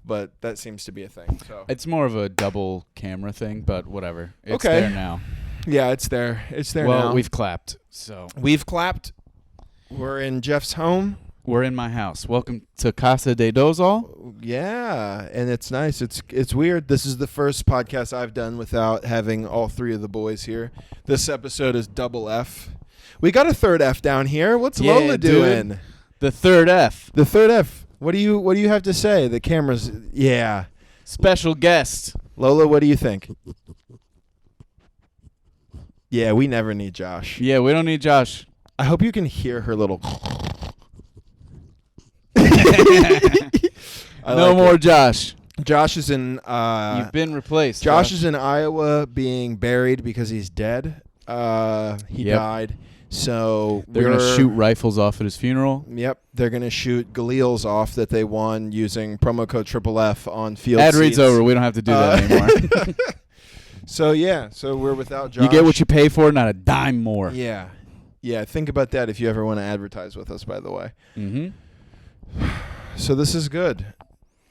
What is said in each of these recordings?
but that seems to be a thing. So It's more of a double camera thing, but whatever. It's there now. Yeah, it's there. It's there now. Well, we've clapped, so. We've clapped. We're in Jeff's home. We're in my house. Welcome to Casa de Dolezal. Yeah, and it's nice. It's weird. This is the first podcast I've done without having all three of the boys here. This episode is double F. We got a third F down here. What's Lola doing? Dude. The third F. The third F. What do you have to say? The camera's yeah. Special guest. Lola, what do you think? Yeah, we never need Josh. Yeah, we don't need Josh. I hope you can hear her little. No more Josh. Josh is in. You've been replaced. Josh is in Iowa being buried because he's dead. He died. So they're going to shoot rifles off at his funeral. Yep. They're going to shoot Galeals off that they won using promo code FFF on field Ad seats. read's over. We don't have to do that anymore. So, yeah. So we're without Josh. You get what you pay for, not a dime more. Yeah. Yeah. Think about that if you ever want to advertise with us, by the way. Mm-hmm. So this is good.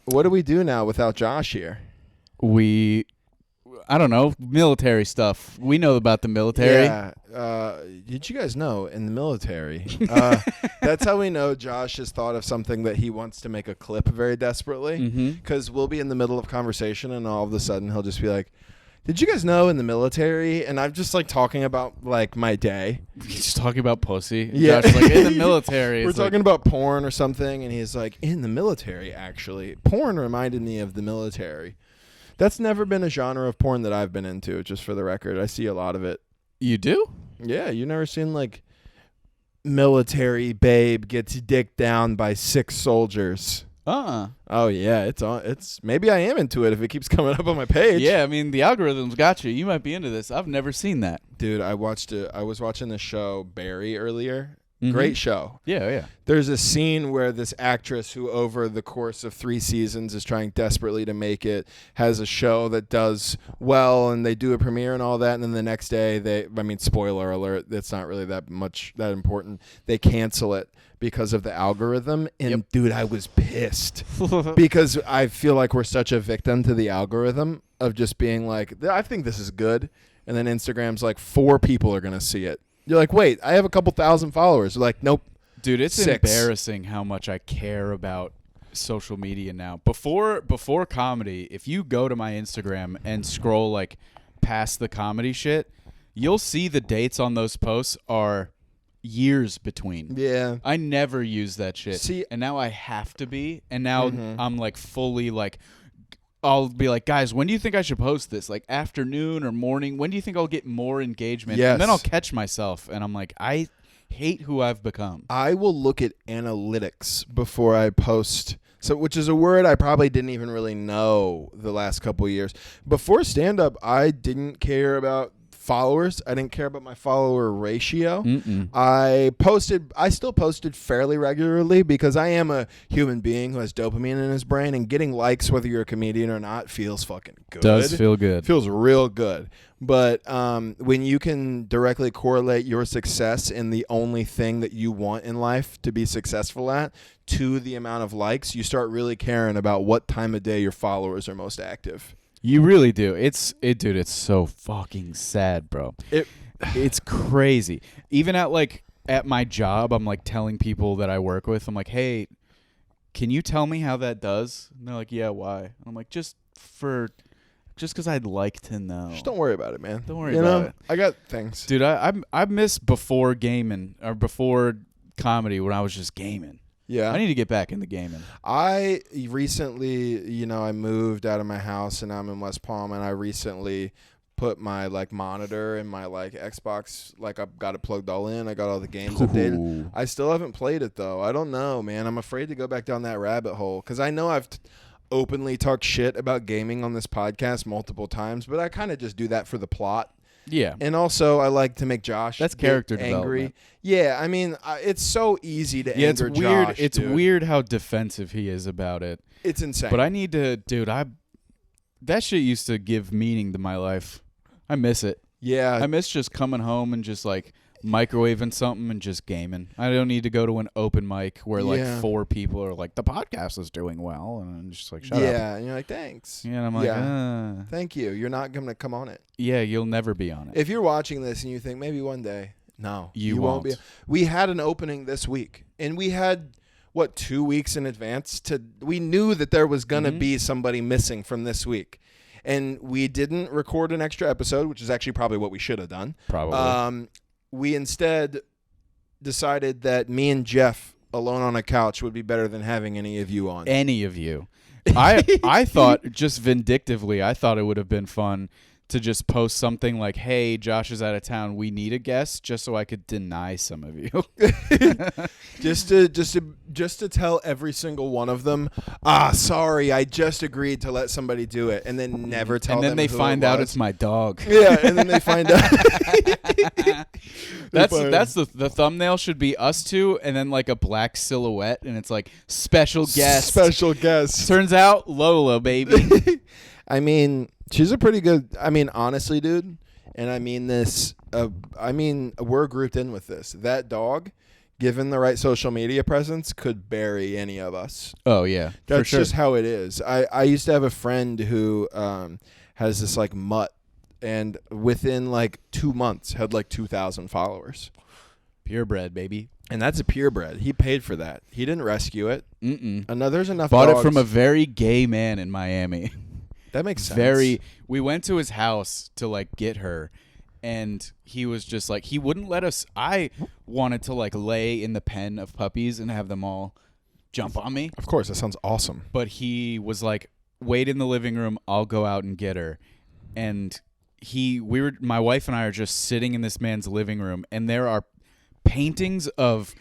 What do we do now without Josh here? I don't know, military stuff. We know about the military. Yeah. Did you guys know in the military? That's how we know Josh has thought of something that he wants to make a clip very desperately. Because we'll be in the middle of conversation and all of a sudden he'll just be like, did you guys know in the military? And I'm just like talking about like my day. Just talking about pussy. Yeah. Josh, like in the military. We're talking about porn or something. And he's like, in the military, actually. Porn reminded me of the military. That's never been a genre of porn that I've been into, just for the record. I see a lot of it. You do? Yeah, you never seen like military babe gets dicked down by 6 soldiers. Oh yeah, it's maybe I am into it if it keeps coming up on my page. Yeah, I mean the algorithm's got you. You might be into this. I've never seen that. Dude, I was watching the show Barry earlier. Great show. Yeah. There's a scene where this actress who over the course of 3 seasons is trying desperately to make it, has a show that does well, and they do a premiere and all that, and then the next day spoiler alert, it's not really that important. They cancel it because of the algorithm, and dude, I was pissed because I feel like we're such a victim to the algorithm of just being like, I think this is good, and then Instagram's like 4 people are going to see it. You're like, wait, I have a couple thousand followers. You're like, nope. Dude, it's 6. embarrassing how much I care about social media now. Before comedy, if you go to my Instagram and scroll like past the comedy shit, you'll see the dates on those posts are years between. Yeah. I never use that shit. See, and now I have to be. And now I'm like fully like, I'll be like, guys, when do you think I should post this? Like afternoon or morning? When do you think I'll get more engagement? Yes. And then I'll catch myself and I'm like, I hate who I've become. I will look at analytics before I post. So, which is a word I probably didn't even really know the last couple of years. Before stand-up, I didn't care about followers. I didn't care about my follower ratio. I still posted fairly regularly because I am a human being who has dopamine in his brain, and getting likes, whether you're a comedian or not, feels fucking good. Does feel good. Feels real good. But when you can directly correlate your success in the only thing that you want in life to be successful at to the amount of likes, you start really caring about what time of day your followers are most active. You really do. Dude, it's so fucking sad, bro. It's crazy. Even at my job, I'm like telling people that I work with, I'm like, hey, can you tell me how that does? And they're like, yeah, why? I'm like, just because I'd like to know. Just don't worry about it, man. Don't worry about it. I got things. Dude, I miss before gaming or before comedy when I was just gaming. Yeah. I need to get back into gaming. I recently, I moved out of my house and I'm in West Palm, and I recently put my monitor and my Xbox, I've got it plugged all in. I got all the games updated. I still haven't played it though. I don't know, man. I'm afraid to go back down that rabbit hole because I know I've openly talked shit about gaming on this podcast multiple times, but I kind of just do that for the plot. Yeah. And also, I like to make Josh character angry. development. Yeah, I mean, it's so easy to anger it's weird. Josh, It's dude. weird how defensive he is about it. It's insane. But I need to, dude, that shit used to give meaning to my life. I miss it. Yeah. I miss just coming home and just microwaving something and just gaming. I don't need to go to an open mic where like Yeah. 4 people are like, the podcast is doing well, and I'm just like, shut up. Yeah, and you're like, thanks. Yeah, and I'm like, Thank you. You're not going to come on it. yeah, you'll never be on it. If you're watching this and you think maybe one day, no, You won't be. won't. We had an opening this week, and we had 2 weeks in advance we knew that there was going to be somebody missing from this week. And we didn't record an extra episode, which is actually probably what we should have done. Probably. We instead decided that me and Jeff alone on a couch would be better than having any of you on. Any of you. I thought, just vindictively, I thought it would have been fun to just post something like, hey, Josh is out of town, we need a guest, just so I could deny some of you. just to tell every single one of them, sorry, I just agreed to let somebody do it, and then never tell them. And then they who find it out was. it's my dog. Yeah, and then they find out. That's the thumbnail should be us two, and then like a black silhouette, and it's like special guest. Special guest. Turns out Lola, baby. I mean, she's a pretty good. I mean, honestly, dude, and I mean this. We're grouped in with this. That dog, given the right social media presence, could bury any of us. Oh yeah, That's for sure. just how it is. I used to have a friend who has this like mutt, and within like 2 months had like 2,000 followers. Purebred, baby. And that's a purebred. He paid for that. He didn't rescue it. There's enough. Bought dogs. it from a very gay man in Miami. That makes sense. We went to his house to like get her, and he was just like, he wouldn't let us. I wanted to like lay in the pen of puppies and have them all jump on me. Of course, that sounds awesome. But he was like, wait in the living room, I'll go out and get her. And my wife and I are just sitting in this man's living room, and there are paintings of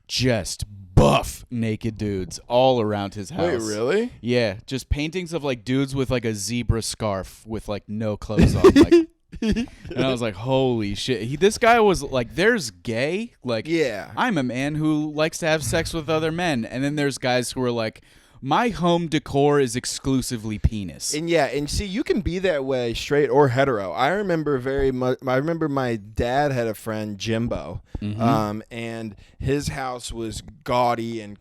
just buff naked dudes all around his house. Wait, really? Yeah, just paintings of like dudes with like a zebra scarf with like no clothes on. Like, and I was like, holy shit. This guy was like, there's gay. Like, yeah. I'm a man who likes to have sex with other men. And then there's guys who are like, my home decor is exclusively penis. And see, you can be that way, straight or hetero. I remember my dad had a friend, Jimbo, and his house was gaudy and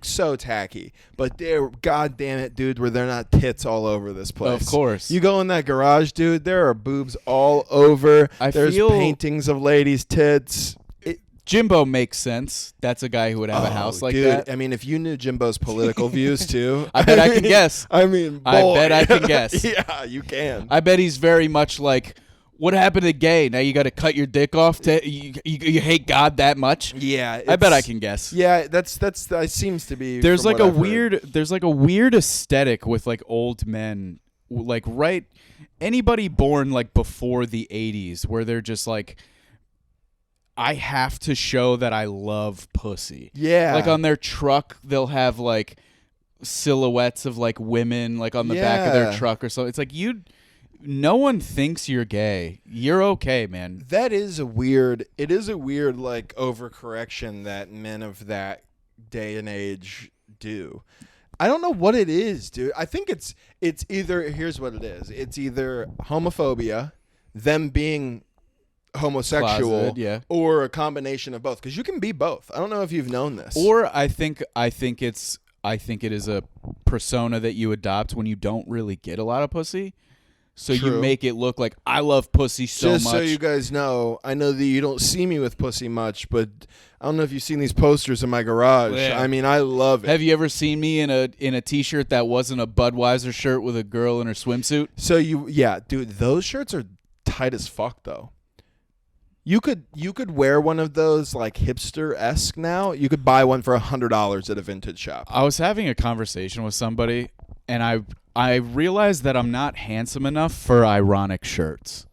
so tacky. But God damn it, dude, were there not tits all over this place? Of course. You go in that garage, dude, there are boobs all over. There's feel paintings of ladies' tits. Jimbo makes sense. That's a guy who would have a house like dude, that. I mean, if you knew Jimbo's political views too, I bet I can guess. I mean, boy. I bet I can guess. Yeah, you can. I bet he's very much like, what happened to gay? Now you got to cut your dick off. You hate God that much? Yeah, I bet I can guess. Yeah, that seems to be. There's from like what a I've weird. heard. There's like a weird aesthetic with like old men, like anybody born like before the 80s, where they're just like, I have to show that I love pussy. Yeah. Like on their truck, they'll have like silhouettes of like women like on the back of their truck or something. It's like no one thinks you're gay. You're okay, man. It is a weird like overcorrection that men of that day and age do. I don't know what it is, dude. I think it's either, here's what it is. It's either homophobia, them being homosexual, Closeted, yeah. or a combination of both, because you can be both. I don't know if you've known this. Or I think it is a persona that you adopt when you don't really get a lot of pussy. So True. you make it look like I love pussy so Just much. so you guys know, I know that you don't see me with pussy much, but I don't know if you've seen these posters in my garage. Yeah. I mean, I love it. Have you ever seen me in a t-shirt that wasn't a Budweiser shirt with a girl in her swimsuit? So dude, those shirts are tight as fuck though. You could wear one of those like hipster-esque now. You could buy one for $100 at a vintage shop. I was having a conversation with somebody, and I realized that I'm not handsome enough for ironic shirts.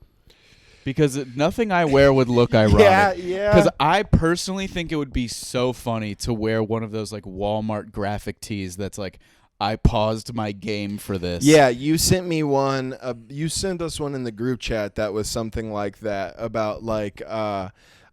Because nothing I wear would look ironic. Yeah. Because I personally think it would be so funny to wear one of those like Walmart graphic tees that's like, I paused my game for this. Yeah, you sent me one. You sent us one in the group chat that was something like that about like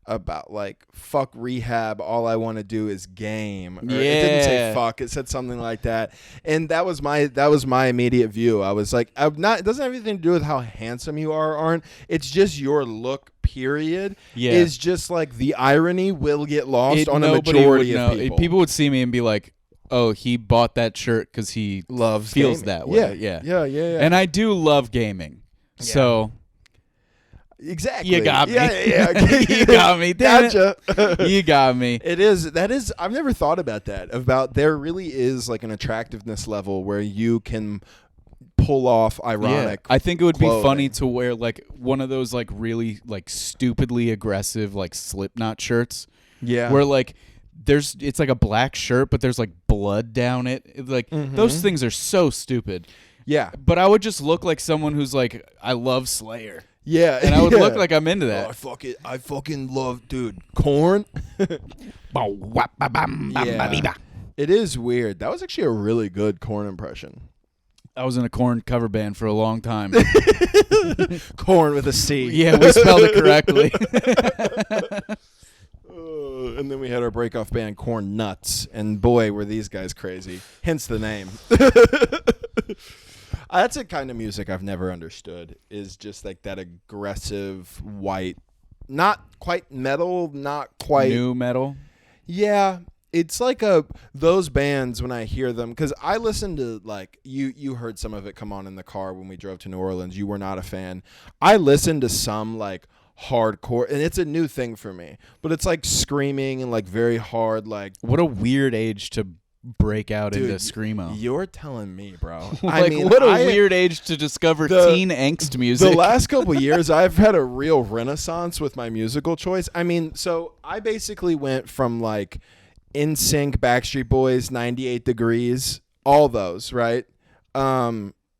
about like fuck rehab, all I want to do is game. Or Yeah. It didn't say fuck, it said something like that. And that was my immediate view. I was like, it doesn't have anything to do with how handsome you are or aren't. It's just your look, period. Yeah. Is just like the irony will get lost on a nobody majority would of know. people. People would see me and be like, oh, he bought that shirt because he feels gaming. that way. Yeah. And I do love gaming. Yeah. So exactly. you got me. Yeah. You got me. Damn Gotcha. it. You got me. That is I've never thought about that. About there really is like an attractiveness level where you can pull off ironic. I think it would clothing. be funny to wear like one of those like really like stupidly aggressive like Slipknot shirts. Yeah. Where like it's like a black shirt but there's like blood down it. Like those things are so stupid. Yeah. But I would just look like someone who's like, I love Slayer. Yeah. And I would look like I'm into that. I fucking love, dude, Korn. Yeah. It is weird. That was actually a really good Korn impression. I was in a Korn cover band for a long time. Korn with a C. Yeah, we spelled it correctly. And then we had our break-off band, Corn Nuts, and boy, were these guys crazy. Hence the name. That's a kind of music I've never understood, is just like that aggressive white, not quite metal, not quite... New metal? Yeah, it's like those bands when I hear them, because I listen to, like, you heard some of it come on in the car when we drove to New Orleans. You were not a fan. I listened to some, like, hardcore, and it's a new thing for me, but it's like screaming and like very hard, like what a weird age to break out dude, into screamo. You're telling me, bro. Like, I mean, what a weird age to discover teen angst music. The last couple years I've had a real renaissance with my musical choice. I mean, so I basically went from like NSYNC, Backstreet Boys, 98 Degrees, all those, right?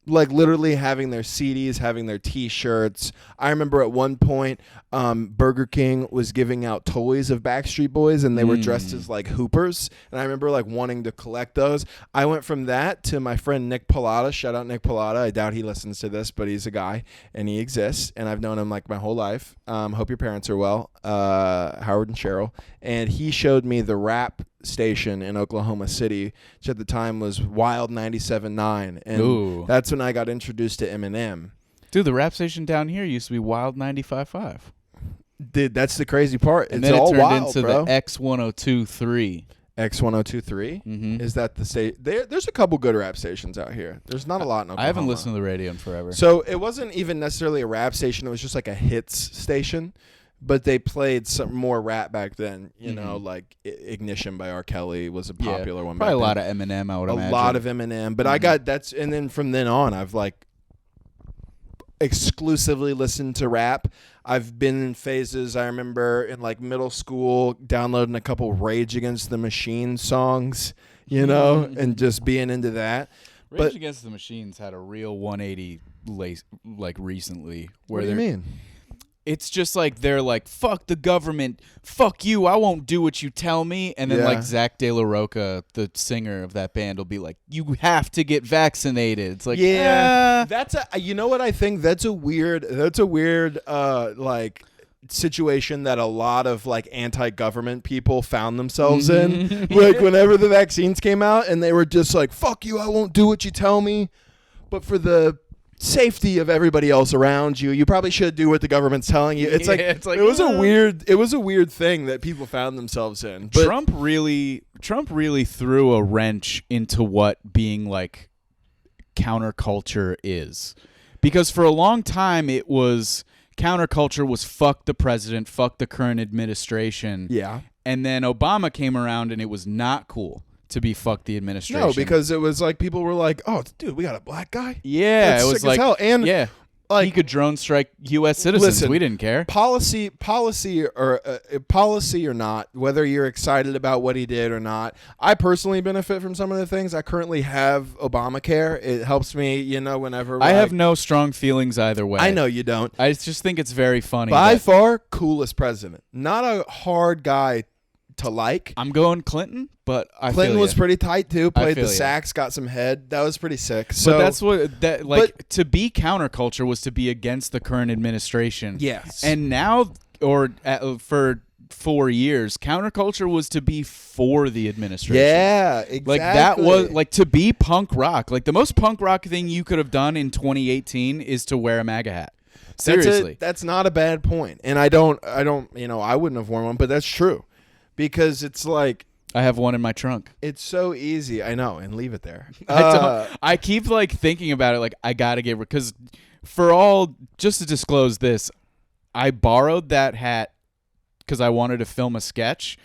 Like literally having their CDs, having their T-shirts. I remember at one point, Burger King was giving out toys of Backstreet Boys, and they were dressed as like hoopers. And I remember like wanting to collect those. I went from that to my friend Nick Pilata. Shout out Nick Pilata. I doubt he listens to this, but he's a guy and he exists, and I've known him like my whole life. Hope your parents are well, Howard and Cheryl. And he showed me the rap station in Oklahoma City, which at the time was Wild 97.9, and that's when I got introduced to Eminem. Dude, the rap station down here used to be Wild 95.5. Dude, that's the crazy part. And it's then all it turned wild, into bro. the X1023. X1023? Is that the state? There's a couple good rap stations out here. There's not a lot in Oklahoma. I haven't listened to the radio in forever. So it wasn't even necessarily a rap station. It was just like a hits station. But they played some more rap back then, you know, like Ignition by R. Kelly was a popular one. Probably back a lot then. of Eminem, I would imagine. A lot of Eminem. But I got and then from then on, I've like exclusively listened to rap. I've been in phases. I remember in like middle school downloading a couple Rage Against the Machine songs, you know, and just being into that. Rage Against the Machines had a real 180 like recently. What do you mean? It's just like they're like, fuck the government, fuck you, I won't do what you tell me. And then like Zach De La Rocha, the singer of that band, will be like, you have to get vaccinated. It's like, that's you know what I think? That's a weird like situation that a lot of like anti-government people found themselves in. Like whenever the vaccines came out and they were just like, fuck you, I won't do what you tell me. But for the safety of everybody else around you, you probably should do what the government's telling you. It's like it was a weird thing that people found themselves in. But Trump really threw a wrench into what being like counterculture is, because for a long time it was counterculture was fuck the president, fuck the current administration. Yeah. And then Obama came around and it was not cool to be fuck the administration. No, because it was like people were like, "Oh, dude, we got a black guy." Yeah, that's it was sick like as hell. And like he could drone strike U.S. citizens. Listen, we didn't care. Policy or not, whether you're excited about what he did or not. I personally benefit from some of the things. I currently have Obamacare. It helps me, you know, whenever I have no strong feelings either way. I know you don't. I just think it's very funny. By far, coolest president. Not a hard guy to like. I'm going Clinton, but Clinton was pretty tight too. Played the you. sax, got some head. That was pretty sick. So but that's what to be counterculture was to be against the current administration. Yes. And now, for 4 years, counterculture was to be for the administration. Yeah, exactly. Like that was like to be punk rock. Like the most punk rock thing you could have done in 2018 is to wear a MAGA hat. Seriously. That's not a bad point. And I don't, I wouldn't have worn one, but that's true. Because it's like, I have one in my trunk. it's so easy. I know, and leave it there. I keep like thinking about it. Like I gotta get, because just to disclose this, I borrowed that hat because I wanted to film a sketch.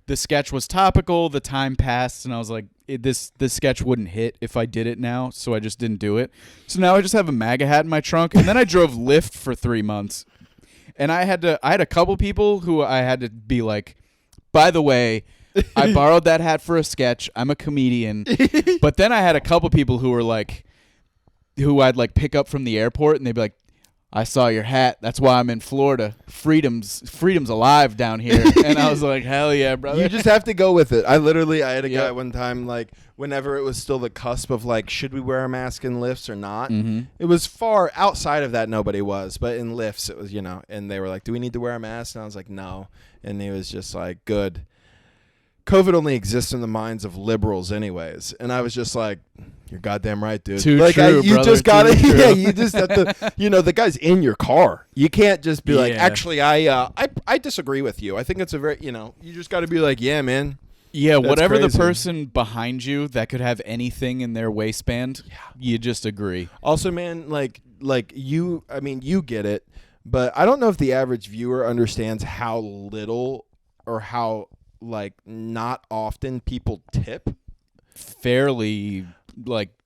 The sketch was topical. The time passed, and I was like, this sketch wouldn't hit if I did it now, so I just didn't do it. So now I just have a MAGA hat in my trunk, and then I drove Lyft for 3 months, and I had a couple people who I had to be like, by the way, I borrowed that hat for a sketch. I'm a comedian. But then I had a couple people who were like, who I'd like pick up from the airport, and they'd be like, I saw your hat. That's why I'm in Florida. Freedom's alive down here. And I was like, hell yeah, brother. You just have to go with it. I had a guy one time, like, whenever it was still the cusp of, like, should we wear a mask in lifts or not? Mm-hmm. It was far outside of that, nobody was. But in lifts, it was, and they were like, do we need to wear a mask? And I was like, no. And he was just like, good. COVID only exists in the minds of liberals anyways. And I was just like, you're goddamn right, dude. Too like, true, you brother. just gotta, Too true. yeah, you just have to, the guy's in your car. You can't just be like, Yeah. actually, I disagree with you. I think it's a very, you just got to be like, yeah, man. Yeah, That's whatever crazy. the person behind you that could have anything in their waistband, you just agree. Also, man, like you, you get it, but I don't know if the average viewer understands how little or how, like, not often people tip. Fairly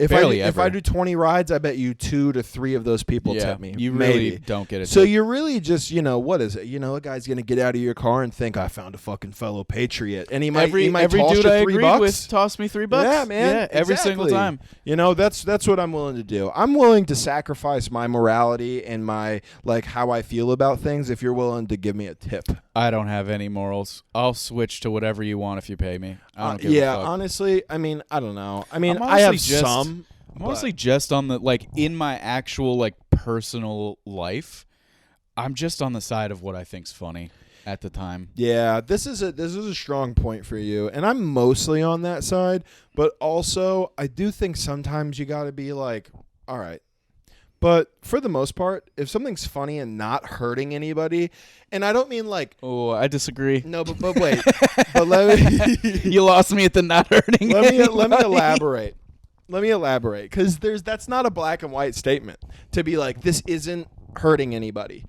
If ever. I do 20 rides, I bet you 2 to 3 of those people tip me. You maybe. really don't get it. So you're really just, what is it? A guy's gonna get out of your car and think, I found a fucking fellow patriot, and he might every toss dude you I $3 agreed with tossed me $3. Yeah, man. Yeah, every single exactly. time. That's what I'm willing to do. I'm willing to sacrifice my morality and my, like, how I feel about things if you're willing to give me a tip. I don't have any morals. I'll switch to whatever you want if you pay me. I don't give a fuck. Honestly, I don't know. I have some. I'm honestly just on the, like, in my actual, like, personal life, I'm just on the side of what I think's funny at the time. Yeah, this is a strong point for you, and I'm mostly on that side, but also I do think sometimes you got to be like, all right. But for the most part, if something's funny and not hurting anybody, and I don't mean like, oh, I disagree. No, but wait, but let me. You lost me at the not hurting. Let me elaborate. Let me elaborate, because that's not a black and white statement to be like, this isn't hurting anybody,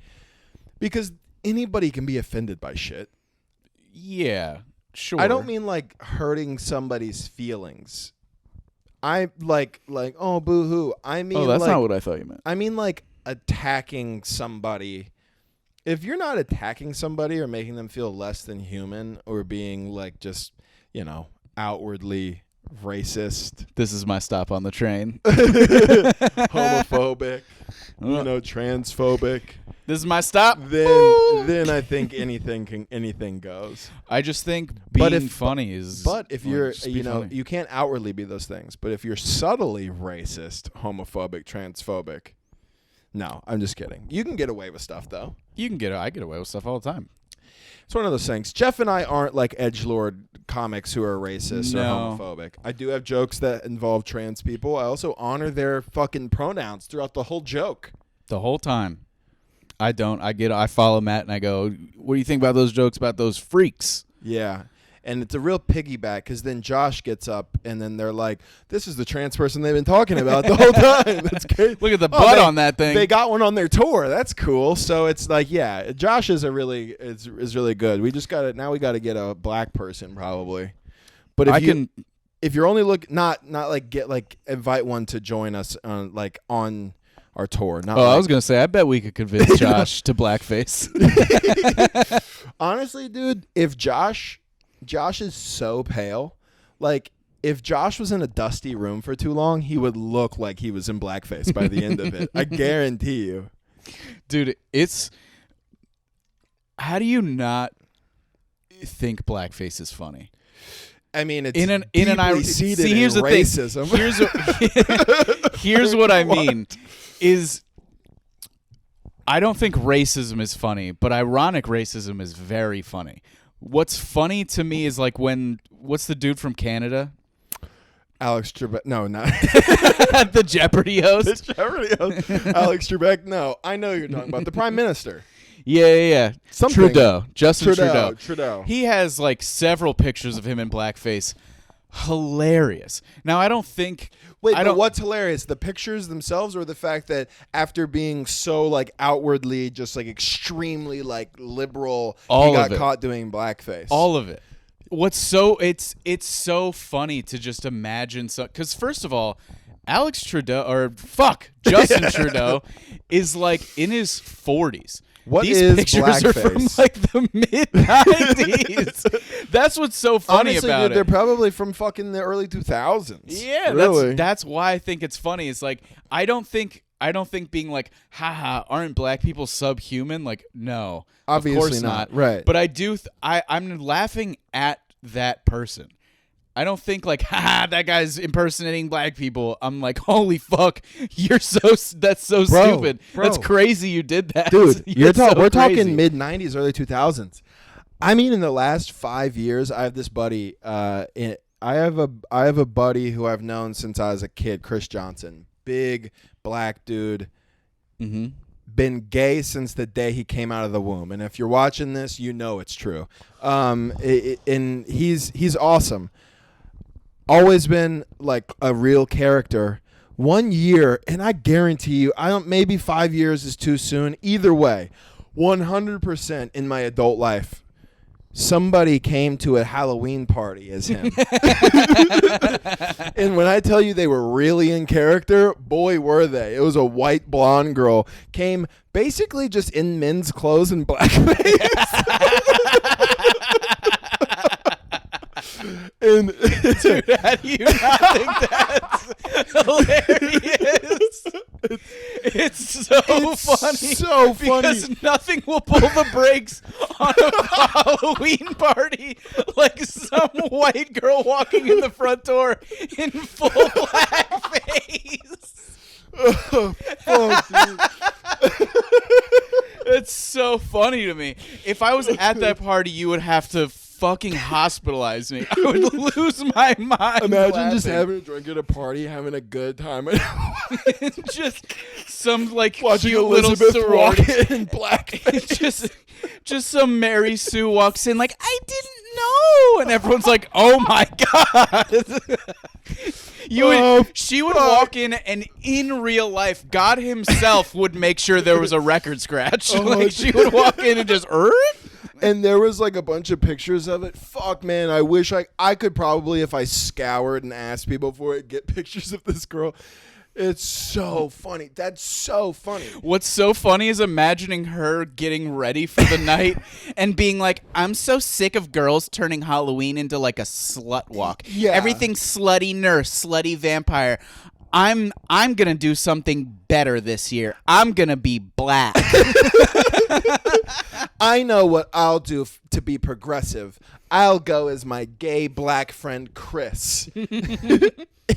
because anybody can be offended by shit. Yeah, sure. I don't mean like hurting somebody's feelings. I like oh, boo-hoo. I mean, that's not what I thought you meant. I mean, like, attacking somebody. If you're not attacking somebody or making them feel less than human or being like just, outwardly racist, This is my stop on the train. homophobic, transphobic, This is my stop. then I think anything goes. I just think But being if- funny is. But if you're, just be funny. you can't outwardly be those things. But if you're subtly racist, homophobic, transphobic, no, I'm just kidding. You can get away with stuff, though. I get away with stuff all the time. It's one of those things. Jeff and I aren't like edgelord comics who are racist or homophobic. I do have jokes that involve trans people. I also honor their fucking pronouns throughout the whole joke. The whole time. I don't. I follow Matt and I go, what do you think about those jokes about those freaks? Yeah. And it's a real piggyback, because then Josh gets up and then they're like, this is the trans person they've been talking about the whole time. That's great. Look at the butt on that thing. They got one on their tour. That's cool. So it's like, yeah, Josh is is really good. We just got to, now we got to get a black person probably. But if you're only not like invite one to join us on our tour. I was going to say, I bet we could convince Josh to blackface. Honestly, dude, if Josh is so pale. Like, if Josh was in a dusty room for too long, he would look like he was in blackface by the end of it. I guarantee you. Dude, how do you not think blackface is funny? I mean, it's deeply seated See, here's in the racism. thing. Here's what I mean is I don't think racism is funny, but ironic racism is very funny. What's funny to me is like what's the dude from Canada? Alex Trebek. No, not The Jeopardy host. the Jeopardy host. Alex Trebek. No, I know you're talking about the Prime Minister. Yeah. Something. Justin Trudeau. Trudeau. He has like several pictures of him in blackface. Hilarious. Now I don't think. Wait, but what's hilarious? The pictures themselves, or the fact that after being so like outwardly just like extremely like liberal, he got caught doing blackface? All of it. What's so it's so funny to just imagine, because first of all, Alex Trudeau Justin Trudeau is like in his 40s. These pictures blackface? Are from like the mid 90s. That's what's so funny. Honestly, about dude, it. They're probably from fucking the early 2000s. Yeah, really. That's why I think it's funny. It's like I don't think being like, haha, aren't black people subhuman? Like, no, obviously of course not. Right. But I do. I'm laughing at that person. I don't think like, haha, that guy's impersonating black people. I'm like, holy fuck, that's so stupid. Bro. That's crazy you did that. Dude, we're crazy. talking mid 90s, early 2000s. I mean, in the last 5 years, I have this buddy. I have a buddy who I've known since I was a kid, Chris Johnson. Big black dude. Mm-hmm. Been gay since the day he came out of the womb. And if you're watching this, you know it's true. And he's awesome. Always been like a real character. 1 year, and I guarantee you, maybe 5 years is too soon. Either way, 100% in my adult life, somebody came to a Halloween party as him. And when I tell you they were really in character, boy, were they. It was a white blonde girl. Came basically just in men's clothes and blackface. And dude, how do you not think that's hilarious? It's so funny. So funny. Because nothing will pull the brakes on a Halloween party like some white girl walking in the front door in full blackface. Oh, dude. It's so funny to me. If I was at that party, you would have to fucking hospitalize me. I would lose my mind. Imagine just having a drink at a party, having a good time. Just some like watching cute Elizabeth little walk sorority. in blackface. just some Mary Sue walks in like, I didn't know, and everyone's like, oh my god. She would walk in, and in real life, God himself would make sure there was a record scratch. She would walk in and just and there was like a bunch of pictures of it. Fuck, man, I wish I could probably, if I scoured and asked people for it, get pictures of this girl. It's so funny. That's so funny. What's so funny is imagining her getting ready for the night and being like, I'm so sick of girls turning Halloween into like a slut walk. Yeah. Everything's slutty nurse, slutty vampire. I'm gonna do something better this year. I'm gonna be black. I know what I'll do to be progressive. I'll go as my gay black friend Chris.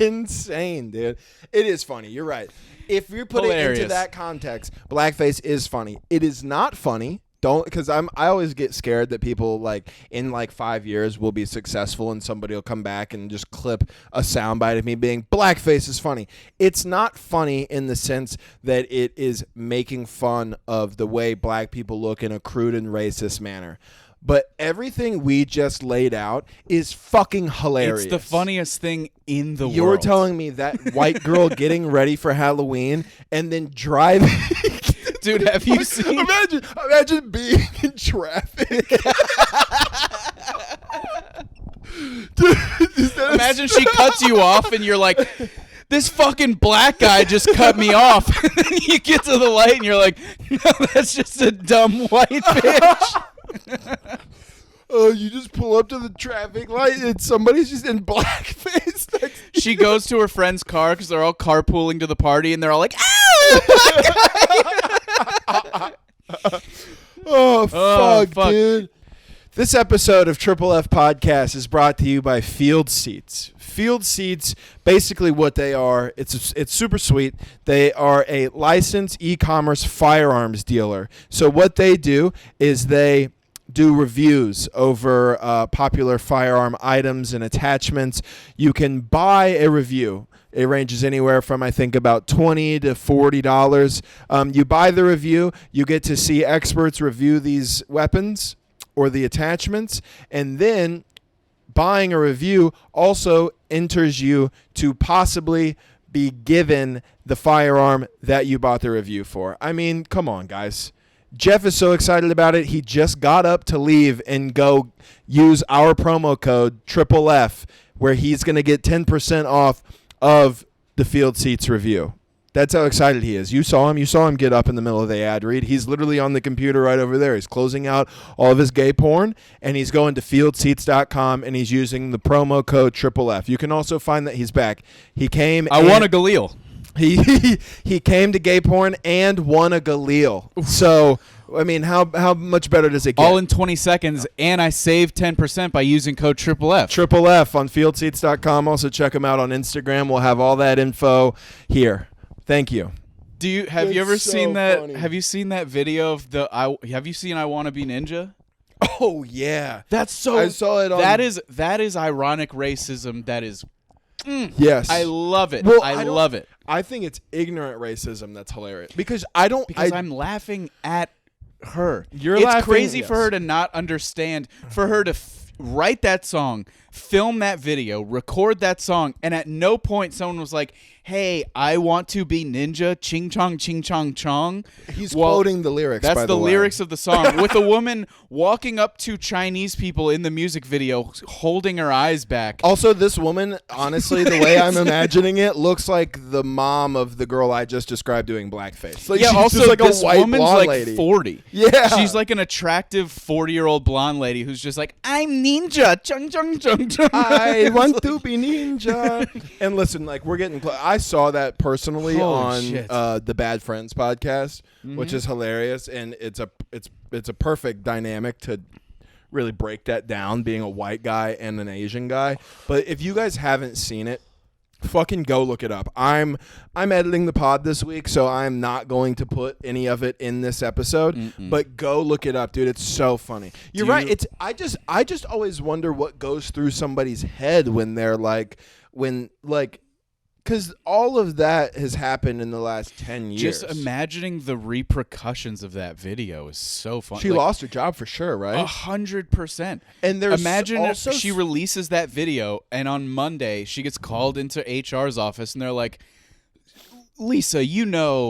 Insane, dude. It is funny. You're right. If you put it into that context, blackface is funny. It is not funny. Because I always get scared that people like in like 5 years will be successful and somebody will come back and just clip a soundbite of me being blackface is funny. It's not funny in the sense that it is making fun of the way black people look in a crude and racist manner. But everything we just laid out is fucking hilarious. It's the funniest thing in the world. You're telling me that white girl getting ready for Halloween and then driving... Dude, have you seen... Imagine being in traffic. Dude, imagine she cuts you off and you're like... This fucking black guy just cut me off. And then you get to the light and you're like, no, that's just a dumb white bitch. You just pull up to the traffic light and somebody's just in blackface. She goes to her friend's car because they're all carpooling to the party and they're all like, ah! Oh, fuck, dude. This episode of Triple F Podcast is brought to you by Field Seats. Field Seats, basically what they are, it's super sweet. They are a licensed e-commerce firearms dealer. So what they do is they do reviews over popular firearm items and attachments. You can buy a review. It ranges anywhere from, I think, about $20 to $40. You buy the review, you get to see experts review these weapons or the attachments, and then buying a review also enters you to possibly be given the firearm that you bought the review for. I mean, come on, guys. Jeff is so excited about it. He just got up to leave and go use our promo code FFF, where he's going to get 10% off of the Field Seats review. That's how excited he is. You saw him. You saw him get up in the middle of the ad read. He's literally on the computer right over there. He's closing out all of his gay porn, and he's going to fieldseats.com, and he's using the promo code FFF. You can also find that he's back. He came. I won a Galil. He came to gay porn and won a Galil. So, I mean, how much better does it get? All in 20 seconds, and I saved 10% by using code FFF. FFF on fieldseats.com. Also check him out on Instagram. We'll have all that info here. Thank you. Have you ever seen that? Funny. Have you seen that video of have you seen I Wanna Be Ninja? Oh yeah. That's so I saw it on that is ironic racism. That is yes. I love it. Well, I love it. I think it's ignorant racism that's hilarious. Because I'm laughing at her. You're it's laughing, crazy yes. for her to not understand, for her to write that song, film that video, record that song, and at no point someone was like, hey, I want to be ninja, ching chong, ching chong chong. He's quoting the lyrics, That's by the the way. lyrics of the song, with a woman walking up to Chinese people in the music video, holding her eyes back. Also, this woman, honestly, the way I'm imagining it, looks like the mom of the girl I just described doing blackface. Like, Yeah, she's also just like this a white woman's blonde like lady. 40. Yeah. She's like an attractive 40-year-old blonde lady who's just like, I'm ninja, chung chung chung chung. I want to be ninja. And listen, like, we're getting close. I saw that personally Holy on shit. the Bad Friends podcast, which is hilarious, and it's a perfect dynamic to really break that down, being a white guy and an Asian guy. But if you guys haven't seen it, fucking go look it up. I'm editing the pod this week, so I'm not going to put any of it in this episode. But go look it up, dude. It's so funny. You're right. It's I just always wonder what goes through somebody's head when they're like because all of that has happened in the last 10 years. Just imagining the repercussions of that video is so fun. She lost her job for sure, right? 100%. And there's imagine also if she releases that video, and on Monday she gets called into HR's office, and they're like, Lisa, you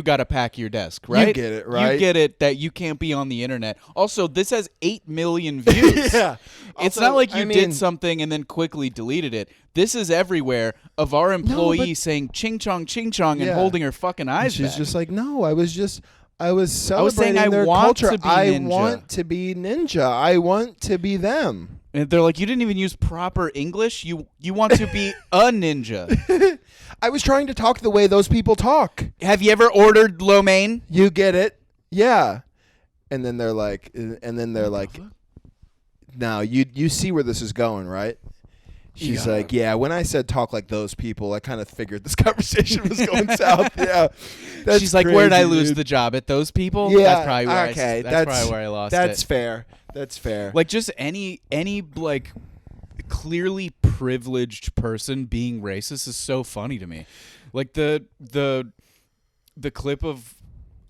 got to pack your desk, right? You get it, right? You get it that you can't be on the internet. Also, this has 8 million views. Yeah. It's Also, not like you I mean- did something and then quickly deleted it. This is everywhere of our employee saying ching chong and Yeah. holding her fucking eyes She's back. just like, no, I was celebrating saying I their want culture. to be I ninja. want to be ninja. I want to be them. And they're like, you didn't even use proper English? You want to be a ninja. I was trying to talk the way those people talk. Have you ever ordered lo mein? You get it? Yeah. And then they're like, now you see where this is going, right? She's like, yeah, when I said talk like those people, I kind of figured this conversation was going south. Yeah. That's She's like, where did I crazy, lose dude. the job? At those people? Yeah. That's probably where okay. that's probably where I lost That's it. fair. That's fair. Like, just any like clearly privileged person being racist is so funny to me. Like the clip of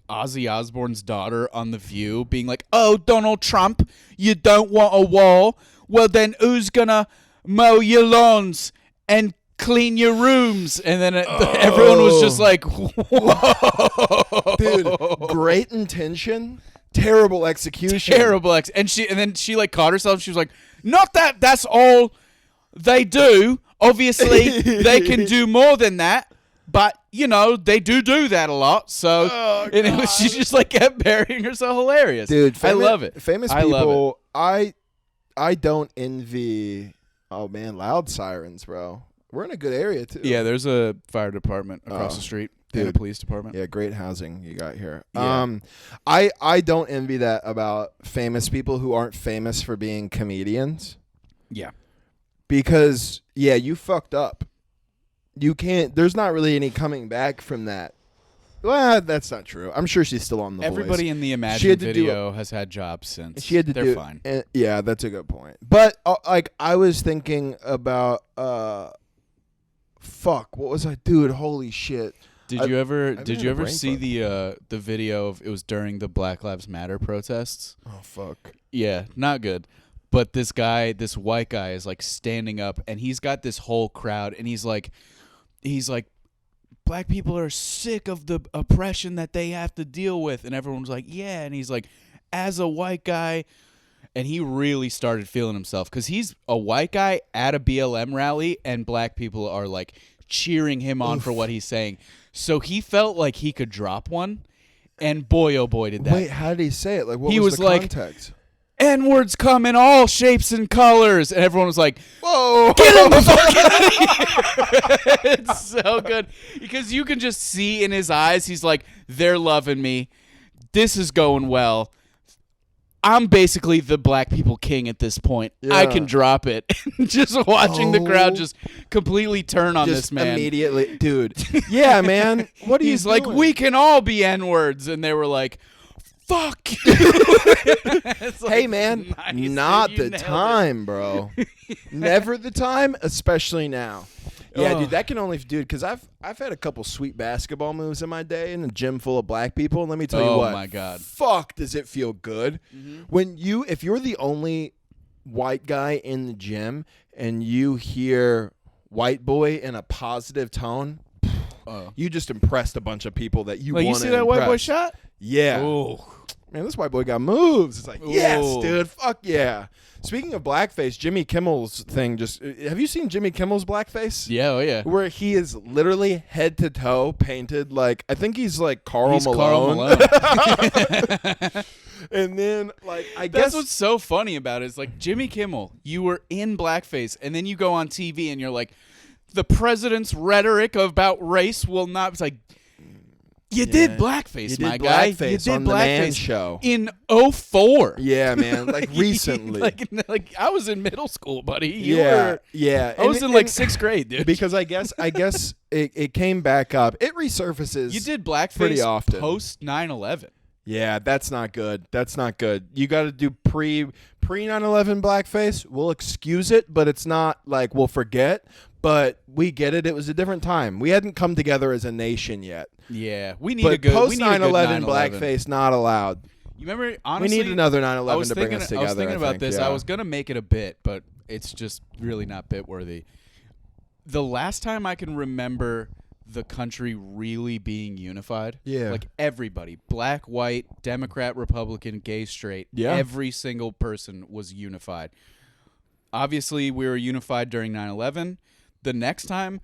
Ozzy Osbourne's daughter on The View being like, oh, Donald Trump, you don't want a wall? Well, then who's gonna mow your lawns and clean your rooms? And then everyone was just like, whoa. Dude, great intention, terrible execution. Terrible and then she like caught herself. She was like, not that that's all they do. Obviously, they can do more than that. But, they do that a lot. So, and she just like kept burying herself. Hilarious. Dude, I love it. Famous I people, love it. I don't envy, oh man, loud sirens, bro. We're in a good area, too. Yeah, there's a fire department across the street. And a dude. police department. Yeah, great housing you got here. Yeah. I don't envy that about famous people who aren't famous for being comedians. Yeah. Because, yeah, you fucked up. You can't, there's not really any coming back from that. Well, that's not true. I'm sure she's still on The Everybody Voice. in the Imagine video has had jobs since. She had to They're fine. Yeah, that's a good point. But like, I was thinking about fuck. What was I, dude? Holy shit. Did you ever see the video of, it was during the Black Lives Matter protests? Oh fuck. Yeah, not good. But this white guy is like standing up, and he's got this whole crowd, and he's like, black people are sick of the oppression that they have to deal with, and everyone's like, yeah, and he's like, as a white guy, and he really started feeling himself because he's a white guy at a BLM rally, and black people are like cheering him on for what he's saying. So he felt like he could drop one, and boy, oh boy, did that. Wait, how did he say it? Like, what was the context? N-words come in all shapes and colors. And everyone was like, whoa, get him the fuck out of here. It's so good. Because you can just see in his eyes, he's like, they're loving me. This is going well. I'm basically the black people king at this point. Yeah. I can drop it. Just watching the crowd just completely turn on this man. Immediately. Dude. Yeah, man. What are you He's like, we can all be N-words. And they were like, fuck. Hey, man, nice, not the time, bro. Never the time, especially now. Yeah, dude, that can only, because I've had a couple sweet basketball moves in my day in a gym full of black people, and let me tell you what. Oh my god, fuck, does it feel good when if you're the only white guy in the gym and you hear white boy in a positive tone. You just impressed a bunch of people that you want to impress. You see that white boy shot? Yeah. Ooh. Man, this white boy got moves. It's like, yes, dude, fuck yeah. Speaking of blackface, Jimmy Kimmel's thing have you seen Jimmy Kimmel's blackface? Yeah, oh yeah. Where he is literally head to toe painted like, I think he's like Karl Malone. And then, like, I guess that's what's so funny about it is, like, Jimmy Kimmel, you were in blackface, and then you go on TV and you're like, the president's rhetoric about race will not. It's like, you did blackface, my guy. You did on blackface the Man Show in 2004. Yeah, man, like recently. like I was in middle school, buddy. Yeah. I was in like 6th grade, dude. Because I guess it came back up. It resurfaces. You did blackface pretty often post 9/11. Yeah, that's not good. That's not good. You got to do pre 9/11 blackface. We'll excuse it, but it's not like we'll forget. But we get it. It was a different time. We hadn't come together as a nation yet. Yeah, we need a good post 9/11 blackface not allowed. You remember? Honestly, we need another 9/11 to bring us together. I was thinking about this. Yeah. I was gonna make it a bit, but it's just really not bit worthy. The last time I can remember the country really being unified, like everybody, black, white, Democrat, Republican, gay, straight, every single person was unified. Obviously, we were unified during 9/11. The next time,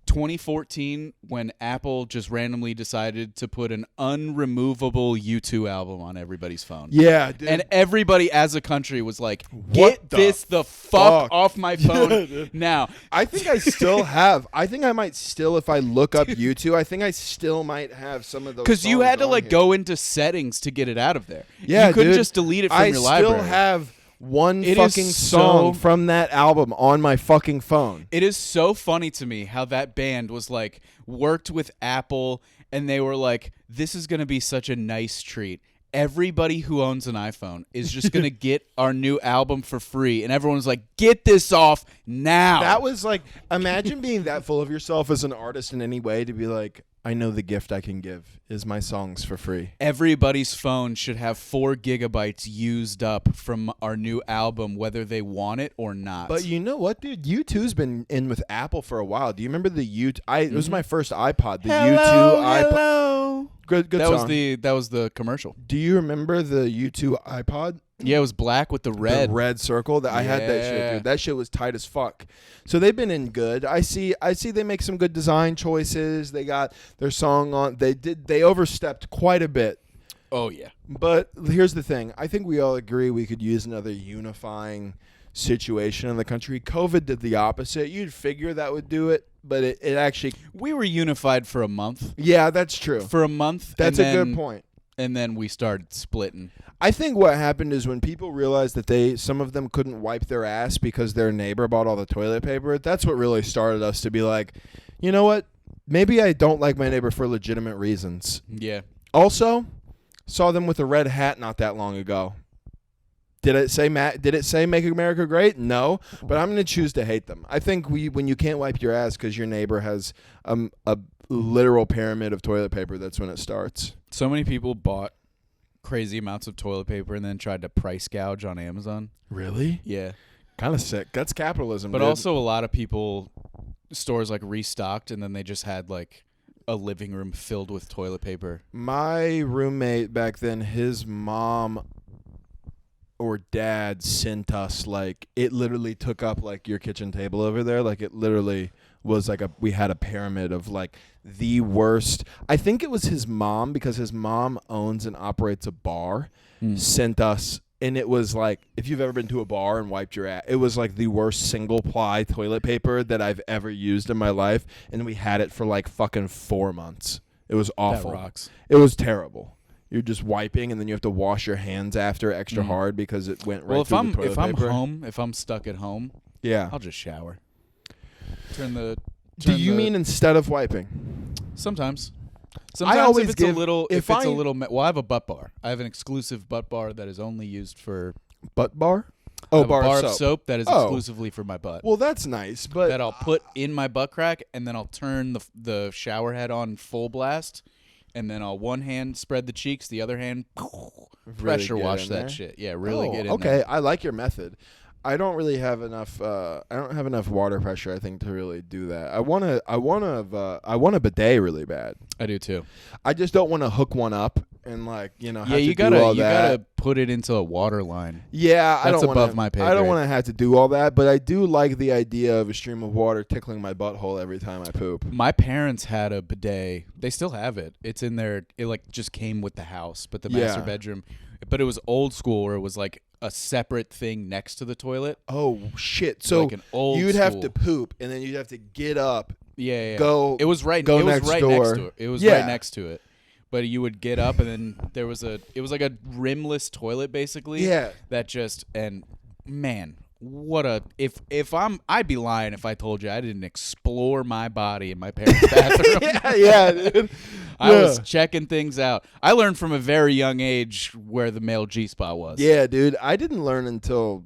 2014, when Apple just randomly decided to put an unremovable U2 album on everybody's phone. Yeah, dude. And everybody as a country was like, get this the fuck off my phone now. I think I still have. I think I might still, if I look up U2, I think I still might have some of those. Because you had to like go into settings to get it out of there. Yeah, you couldn't just delete it from your library. I still have one fucking song from that album on my fucking phone. It is so funny to me how that band was like worked with Apple and they were like, this is going to be such a nice treat. Everybody who owns an iPhone is just going to get our new album for free. And everyone's like, get this off now. That was like, imagine being that full of yourself as an artist in any way to be like, I know the gift I can give is my songs for free. Everybody's phone should have 4 gigabytes used up from our new album, whether they want it or not. But you know what, dude? U2's been in with Apple for a while. Do you remember the U2? It was my first iPod. The U2 iPod. Hello. Good song. That was the commercial. Do you remember the U2 iPod? Yeah, it was black with the red. The red circle. I had that shit, dude. That shit was tight as fuck. So they've been in good. I see they make some good design choices. They got their song on. They overstepped quite a bit. Oh, yeah. But here's the thing. I think we all agree we could use another unifying situation in the country. COVID did the opposite. You'd figure that would do it, but it actually... We were unified for a month. Yeah, that's true. For a month. That's a good point. And then we started splitting. I think what happened is when people realized that some of them couldn't wipe their ass because their neighbor bought all the toilet paper, that's what really started us to be like, you know what? maybe I don't like my neighbor for legitimate reasons. Yeah. Also, saw them with a red hat not that long ago. Did it say Make America Great? No, but I'm going to choose to hate them. I think when you can't wipe your ass because your neighbor has a literal pyramid of toilet paper, that's when it starts. So many people bought crazy amounts of toilet paper and then tried to price gouge on Amazon. Really? Yeah. Kind of sick. That's capitalism. But dude. also a lot of people, stores like restocked and then they just had like a living room filled with toilet paper. My roommate back then, his mom or dad sent us, like, it literally took up like your kitchen table over there. Like, it literally was like we had a pyramid of like the worst. I think it was his mom, because his mom owns and operates a bar, sent us, and it was like, if you've ever been to a bar and wiped your ass, it was like the worst single ply toilet paper that I've ever used in my life. And we had it for like fucking 4 months. It was awful. That rocks. It was terrible. You're just wiping, and then you have to wash your hands after extra hard because it went right through the toilet if I'm paper. home, if I'm stuck at home, Yeah. I'll just shower. Do you mean instead of wiping? Sometimes always if it's give- a little, if if it's I- a little, well, I have a butt bar. I have an exclusive butt bar that is only used for Butt bar? I Oh, have a bar, bar of of soap that is Oh. exclusively for my butt. Well, that's nice, but That I'll put in my butt crack, and then I'll turn the shower head on full blast, and then I'll one hand spread the cheeks, the other hand pressure get wash in that there? shit. Yeah, really get in okay. there. I like your method. I don't really have enough. I don't have enough water pressure, I think, to really do that. I want a bidet really bad. I do too. I just don't want to hook one up and have Yeah, to you do all that. gotta put it into a water line. Yeah, I That's don't above wanna, my pay I don't grade. want to have to do all that, but I do like the idea of a stream of water tickling my butthole every time I poop. My parents had a bidet. They still have it. It's in there. It like just came with the house, but the master Yeah. bedroom. But it was old school, where it was like a separate thing next to the toilet. Oh shit! So Like an old you'd have school. to poop, and then you'd have to get up. Yeah. Go- It was right. go it was next right door. next to it. It was Yeah. right next to it. But you would get up, and then there was it was like a rimless toilet, basically. Yeah. That just, and man, what a, I'd be lying if I told you I didn't explore my body in my parents' bathroom. yeah, dude. I was Yeah. checking things out. I learned from a very young age where the male G-spot was. Yeah, dude. I didn't learn until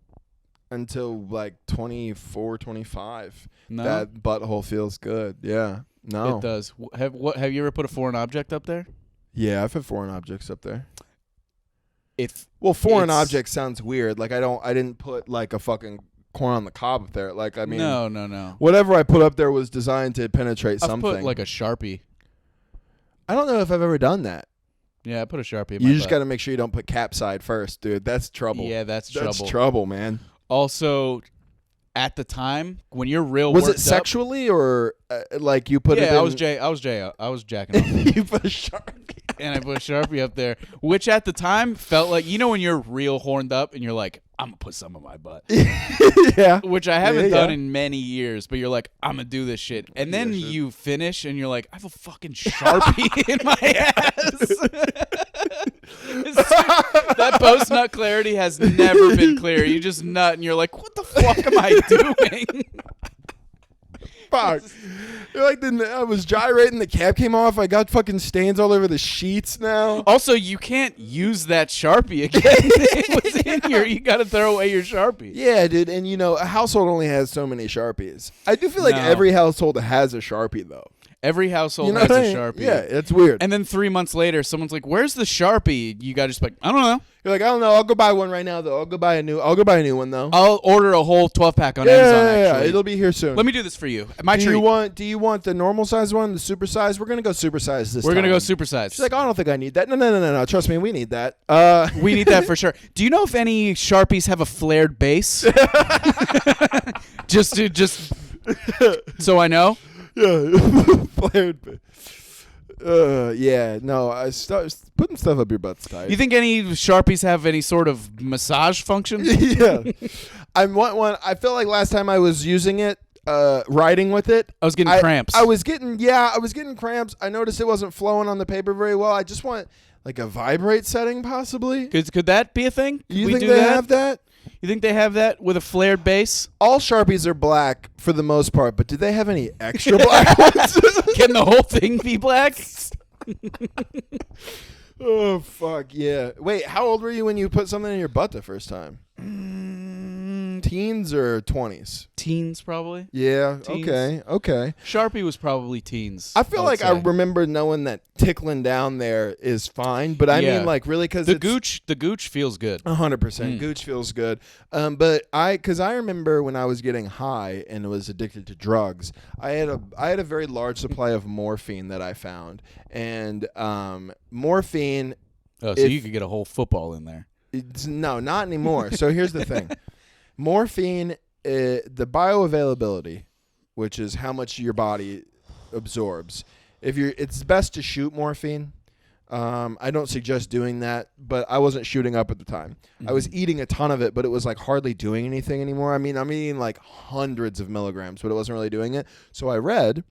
like 24, 25. No? That butthole feels good. Yeah. No. It does. Have you ever put a foreign object up there? Yeah, I've had foreign objects up there. If Well, foreign It's- object sounds weird. Like I didn't put like a fucking corn on the cob up there. Like I mean, no. whatever I put up there was designed to penetrate I've something. put like a Sharpie. I don't know if I've ever done that. Yeah, I put a Sharpie in You my just butt. got to make sure you don't put capside first, dude. That's trouble. Yeah, that's That's trouble. trouble, man. Also, at the time when you're real Was worked it sexually or like you put up, it yeah, in? I was jacking off. You put a Sharpie. And I put a Sharpie up there, which at the time felt like, you know, when you're real horned up and you're like, I'm gonna put some in my butt, Yeah. which I haven't Yeah, done yeah. in many years, but you're like, I'm gonna do this shit, and then Yeah, shit. you finish and you're like, I have a fucking Sharpie in my ass. That post nut clarity has never been clear. You just nut and you're like, what the fuck am I doing? Fuck. You're like I was gyrating, the cap came off. I got fucking stains all over the sheets now. Also, you can't use that Sharpie again. It was in here. You got to throw away your Sharpie. Yeah, dude. And you know, a household only has so many Sharpies. I do feel like No. every household has a Sharpie though. Every household You know has what I a mean? Sharpie. Yeah, it's weird. And then 3 months later, someone's like, "Where's the Sharpie?" You got to just be like, "I don't know. You're like, I don't know. I'll go buy one right now though. I'll go buy a new one though. I'll order a whole 12-pack on Amazon." Actually, It'll be here soon. let me do this for you. My do treat. you want the normal size one, the super size? We're gonna go super size this We're time. gonna go supersize. She's like, I don't think I need that. No. Trust me, we need that. We need that for sure. Do you know if any Sharpies have a flared base? just so I know. Yeah, flared. Yeah, no. I start putting stuff up your butt's tight. You think any Sharpies have any sort of massage function? Yeah, I want one. I felt like last time I was using it, writing with it, I was getting cramps. I was getting cramps. I noticed it wasn't flowing on the paper very well. I just want like a vibrate setting, possibly. Could that be a thing? You we think do they that? have that? You think they have that with a flared base? All Sharpies are black for the most part, but do they have any extra black ones? Can the whole thing be black? Oh, fuck, yeah. Wait, how old were you when you put something in your butt the first time? Teens or 20s? Teens, probably. Yeah, Teens. okay. Sharpie was probably teens. I feel like I remember knowing that tickling down there is fine, but I mean, like, really, because the gooch feels good. 100%. Gooch feels good. But because I remember when I was getting high and was addicted to drugs, I had a very large supply of morphine that I found, and morphine. Oh, so you could get a whole football in there. No, not anymore. So here's the thing. Morphine, the bioavailability, which is how much your body absorbs. It's best to shoot morphine. I don't suggest doing that, but I wasn't shooting up at the time. I was eating a ton of it, but it was like hardly doing anything anymore. I mean, I'm eating like hundreds of milligrams, but it wasn't really doing it. So I read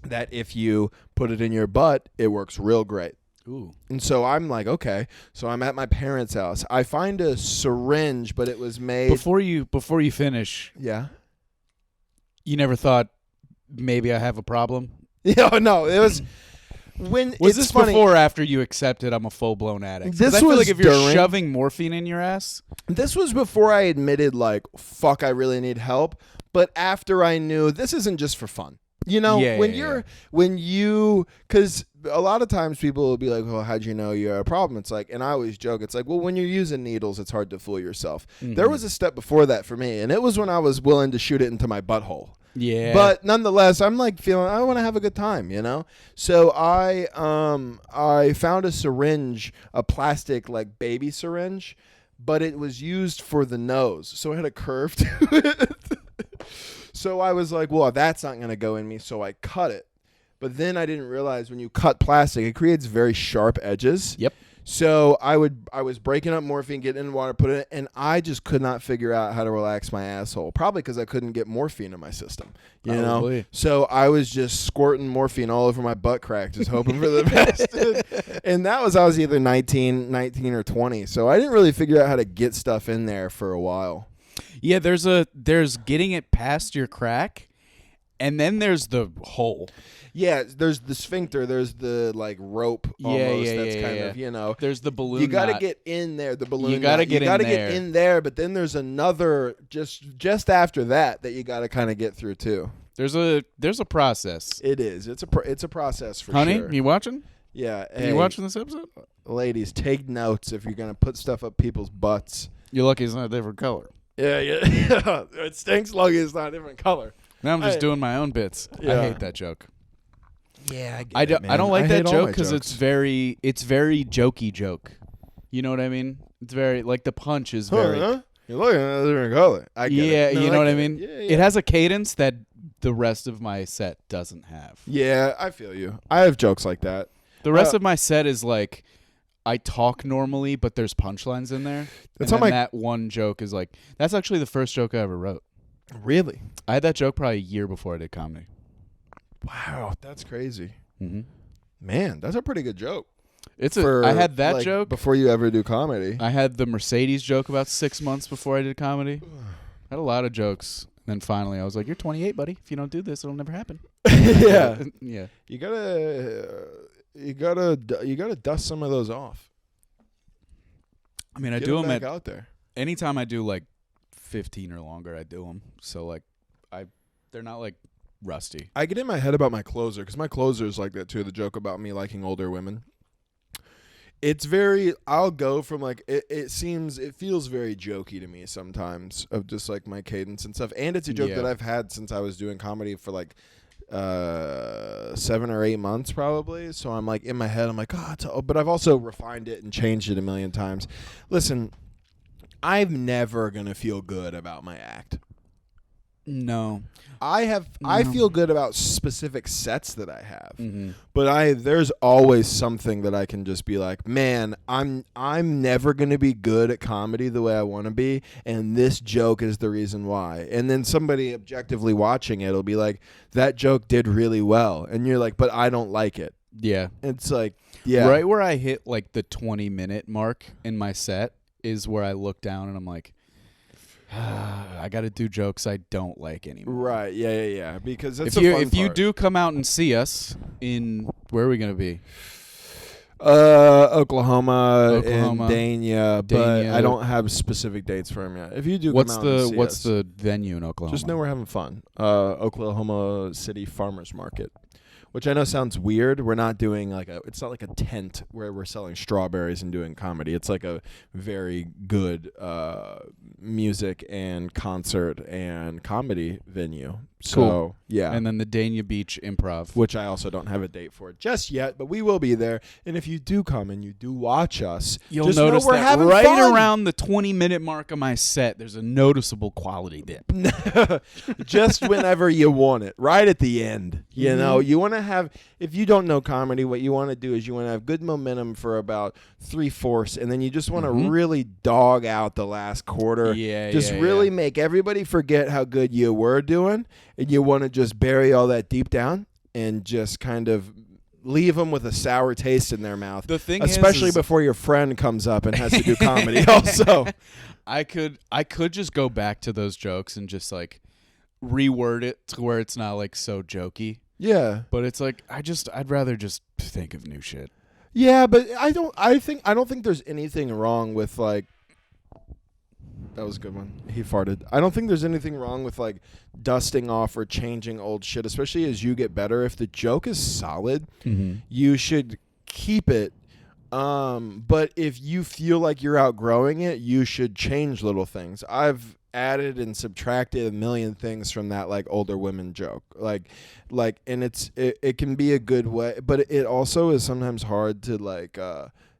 that if you put it in your butt, it works real great. Ooh. And so I'm like, okay. So I'm at my parents' house. I find a syringe, but it was made before you finish. Yeah. You never thought maybe I have a problem? Yeah, no. It was when was it's this funny. Before or after you accepted I'm a full blown addict? This I feel was like if you're during. shoving morphine in your ass. This was before I admitted like, fuck, I really need help. But after I knew this isn't just for fun. You know, because a lot of times people will be like, well, how'd you know you had a problem? It's like, and I always joke, it's like, well, when you're using needles, it's hard to fool yourself. There was a step before that for me, and it was when I was willing to shoot it into my butthole. Yeah. But nonetheless, I'm like feeling, I want to have a good time, you know? So I found a syringe, a plastic like baby syringe, but it was used for the nose. So it had a curve to it. So I was like, well, that's not going to go in me, so I cut it. But then I didn't realize when you cut plastic, it creates very sharp edges. Yep. So I was breaking up morphine, getting in water, put it in, and I just could not figure out how to relax my asshole. Probably because I couldn't get morphine in my system. You know? So I was just squirting morphine all over my butt crack, just hoping for the best. And I was either 19 or 20. So I didn't really figure out how to get stuff in there for a while. Yeah, there's getting it past your crack, and then there's the hole. Yeah, there's the sphincter. There's the like rope almost. That's kind of, you know. There's the balloon. You got to knot. get in there. The balloon. You got to get in there. But then there's another just after that you got to kind of get through too. There's a process. It is. It's a process for Honey, sure. you watching? Yeah. Are you watching this episode? Ladies, take notes if you're gonna put stuff up people's butts. You're lucky it's not a different color. Yeah. It stinks lucky it's not a different color. Now I'm just doing my own bits. Yeah. I hate that joke. Yeah, I don't like that joke because it's very jokey joke. You know what I mean? It's very like the punch is very. You're looking at a different color. I get it. No, you know what I mean? Yeah. It has a cadence that the rest of my set doesn't have. Yeah, I feel you. I have jokes like that. The rest of my set is like I talk normally, but there's punchlines in there. That's and how that one joke is like that's actually the first joke I ever wrote. Really? I had that joke probably a year before I did comedy. Wow, that's crazy. Mm-hmm. Man, that's a pretty good joke. I had that like, joke before you ever do comedy. I had the Mercedes joke about 6 months before I did comedy. I had a lot of jokes. And then finally I was like, you're 28, buddy. If you don't do this, it'll never happen. Yeah. Yeah. You gotta dust some of those off. I mean, I Get do them them back out there. Anytime I do like 15 or longer, I do them. So like they're not like rusty. I get in my head about my closer because my closer is like that too. The joke about me liking older women. It's very. I'll go from like it feels very jokey to me sometimes of just like my cadence and stuff. And it's a joke that I've had since I was doing comedy for like 7 or 8 months probably. So I'm like in my head, I'm like, but I've also refined it and changed it a million times. Listen, I'm never gonna feel good about my act. No. I feel good about specific sets that I have. Mm-hmm. But there's always something that I can just be like, man, I'm never going to be good at comedy the way I want to be, and this joke is the reason why. And then somebody objectively watching it will be like, that joke did really well. And you're like, but I don't like it. Yeah. It's like, yeah. Right where I hit like the 20-minute mark in my set is where I look down and I'm like, I got to do jokes I don't like anymore. Right. Yeah. Because that's if you do come out and see us in, where are we going to be? Oklahoma and Dania, but I don't have specific dates for him yet. If you do what's come out and see what's us, the venue in Oklahoma? just know we're having fun. Oklahoma City Farmers Market, which I know sounds weird. We're not doing it's not like a tent where we're selling strawberries and doing comedy. It's like a very good music and concert and comedy venue. So, cool. Yeah. And then the Dania Beach Improv. Which I also don't have a date for just yet, but we will be there. And if you do come and you do watch us, you'll just notice know we're that having right fun. around the 20-minute mark of my set, there's a noticeable quality dip. Just whenever you want it, right at the end. You know, you want to have, if you don't know comedy, what you want to do is you want to have good momentum for about 3/4, and then you just want to really dog out the last quarter. Just really make everybody forget how good you were doing, and you want to just bury all that deep down and just kind of leave them with a sour taste in their mouth. The thing especially is before your friend comes up and has to do comedy also. I could just go back to those jokes and just like reword it to where it's not like so jokey. Yeah. But it's like I'd rather just think of new shit. Yeah, but I don't think there's anything wrong with like. That was a good one. He farted. I don't think there's anything wrong with like dusting off or changing old shit, especially as you get better. If the joke is solid, you should keep it. But if you feel like you're outgrowing it, you should change little things. I've added and subtracted a million things from that like older women joke. Like and it can be a good way, but it also is sometimes hard to like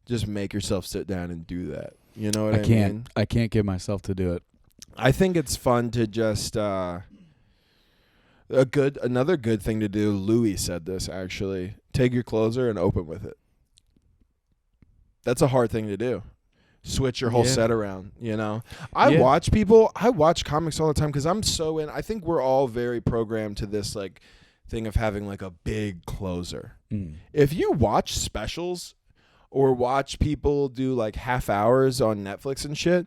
just make yourself sit down and do that. You know what I mean? I can't get myself to do it. I think it's fun to just another good thing to do. Louis said this actually. Take your closer and open with it. That's a hard thing to do. Switch your whole set around, you know. I watch comics all the time because I'm so in. I think we're all very programmed to this like thing of having like a big closer. If you watch specials or watch people do like half hours on Netflix and shit,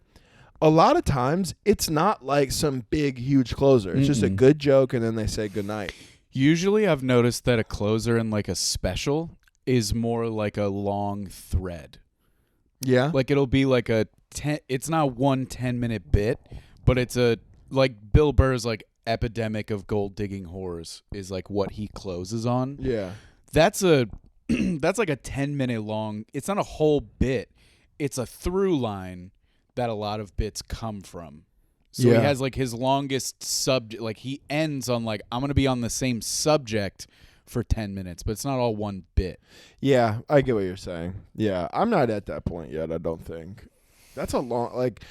a lot of times it's not like some big, huge closer. It's just a good joke and then they say goodnight. Usually I've noticed that a closer in like a special is more like a long thread. Yeah. Like it'll be like it's not 1 10-minute bit, but it's like Bill Burr's like epidemic of gold digging whores is like what he closes on. Yeah. That's like a 10-minute long. It's not a whole bit. It's a through line that a lot of bits come from. So he has like his longest subject. Like he ends on like, I'm going to be on the same subject for 10 minutes, but it's not all one bit. Yeah, I get what you're saying. Yeah, I'm not at that point yet, I don't think. That's a long, like,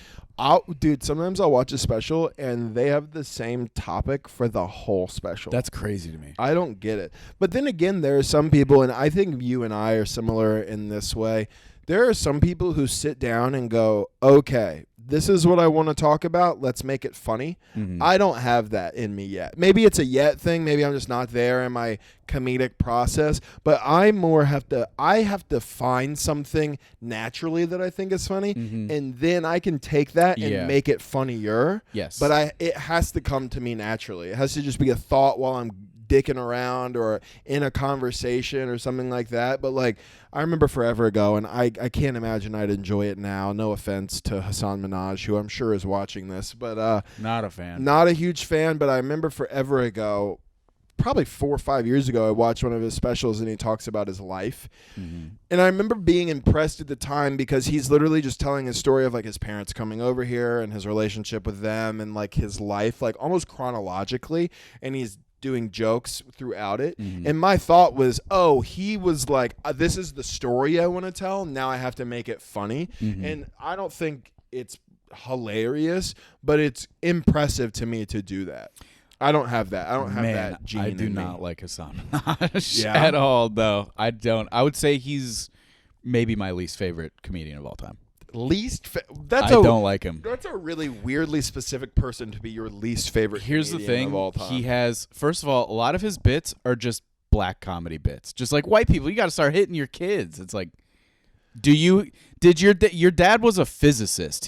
sometimes I'll watch a special and they have the same topic for the whole special. That's crazy to me. I don't get it. But then again, there are some people, and I think you and I are similar in this way. There are some people who sit down and go, okay, this is what I want to talk about. Let's make it funny. I don't have that in me yet. Maybe it's a yet thing. Maybe I'm just not there in my comedic process. But I have to find something naturally that I think is funny, and then I can take that and make it funnier. Yes. But it has to come to me naturally. It has to just be a thought while I'm dicking around or in a conversation or something like that. But like I remember forever ago, and I can't imagine I'd enjoy it now. No offense to Hassan Minhaj, who I'm sure is watching this, but not a fan. Not a huge fan, but I remember forever ago, probably 4 or 5 years ago, I watched one of his specials and he talks about his life. And I remember being impressed at the time because he's literally just telling his story of like his parents coming over here and his relationship with them and like his life, like almost chronologically. And he's doing jokes throughout it. And my thought was, oh, he was like, this is the story I want to tell. Now I have to make it funny. And I don't think it's hilarious, but it's impressive to me to do that. I don't have that. I don't have that gene. I do in not me. like Hassan Minhaj at all, though. I don't. I would say he's maybe my least favorite comedian of all time. I don't like him. That's a really weirdly specific person to be your least favorite Here's the comedian thing. of all time. He has, first of all, a lot of his bits are just black comedy bits. Just like white people, you got to start hitting your kids. It's like, did your dad was a physicist.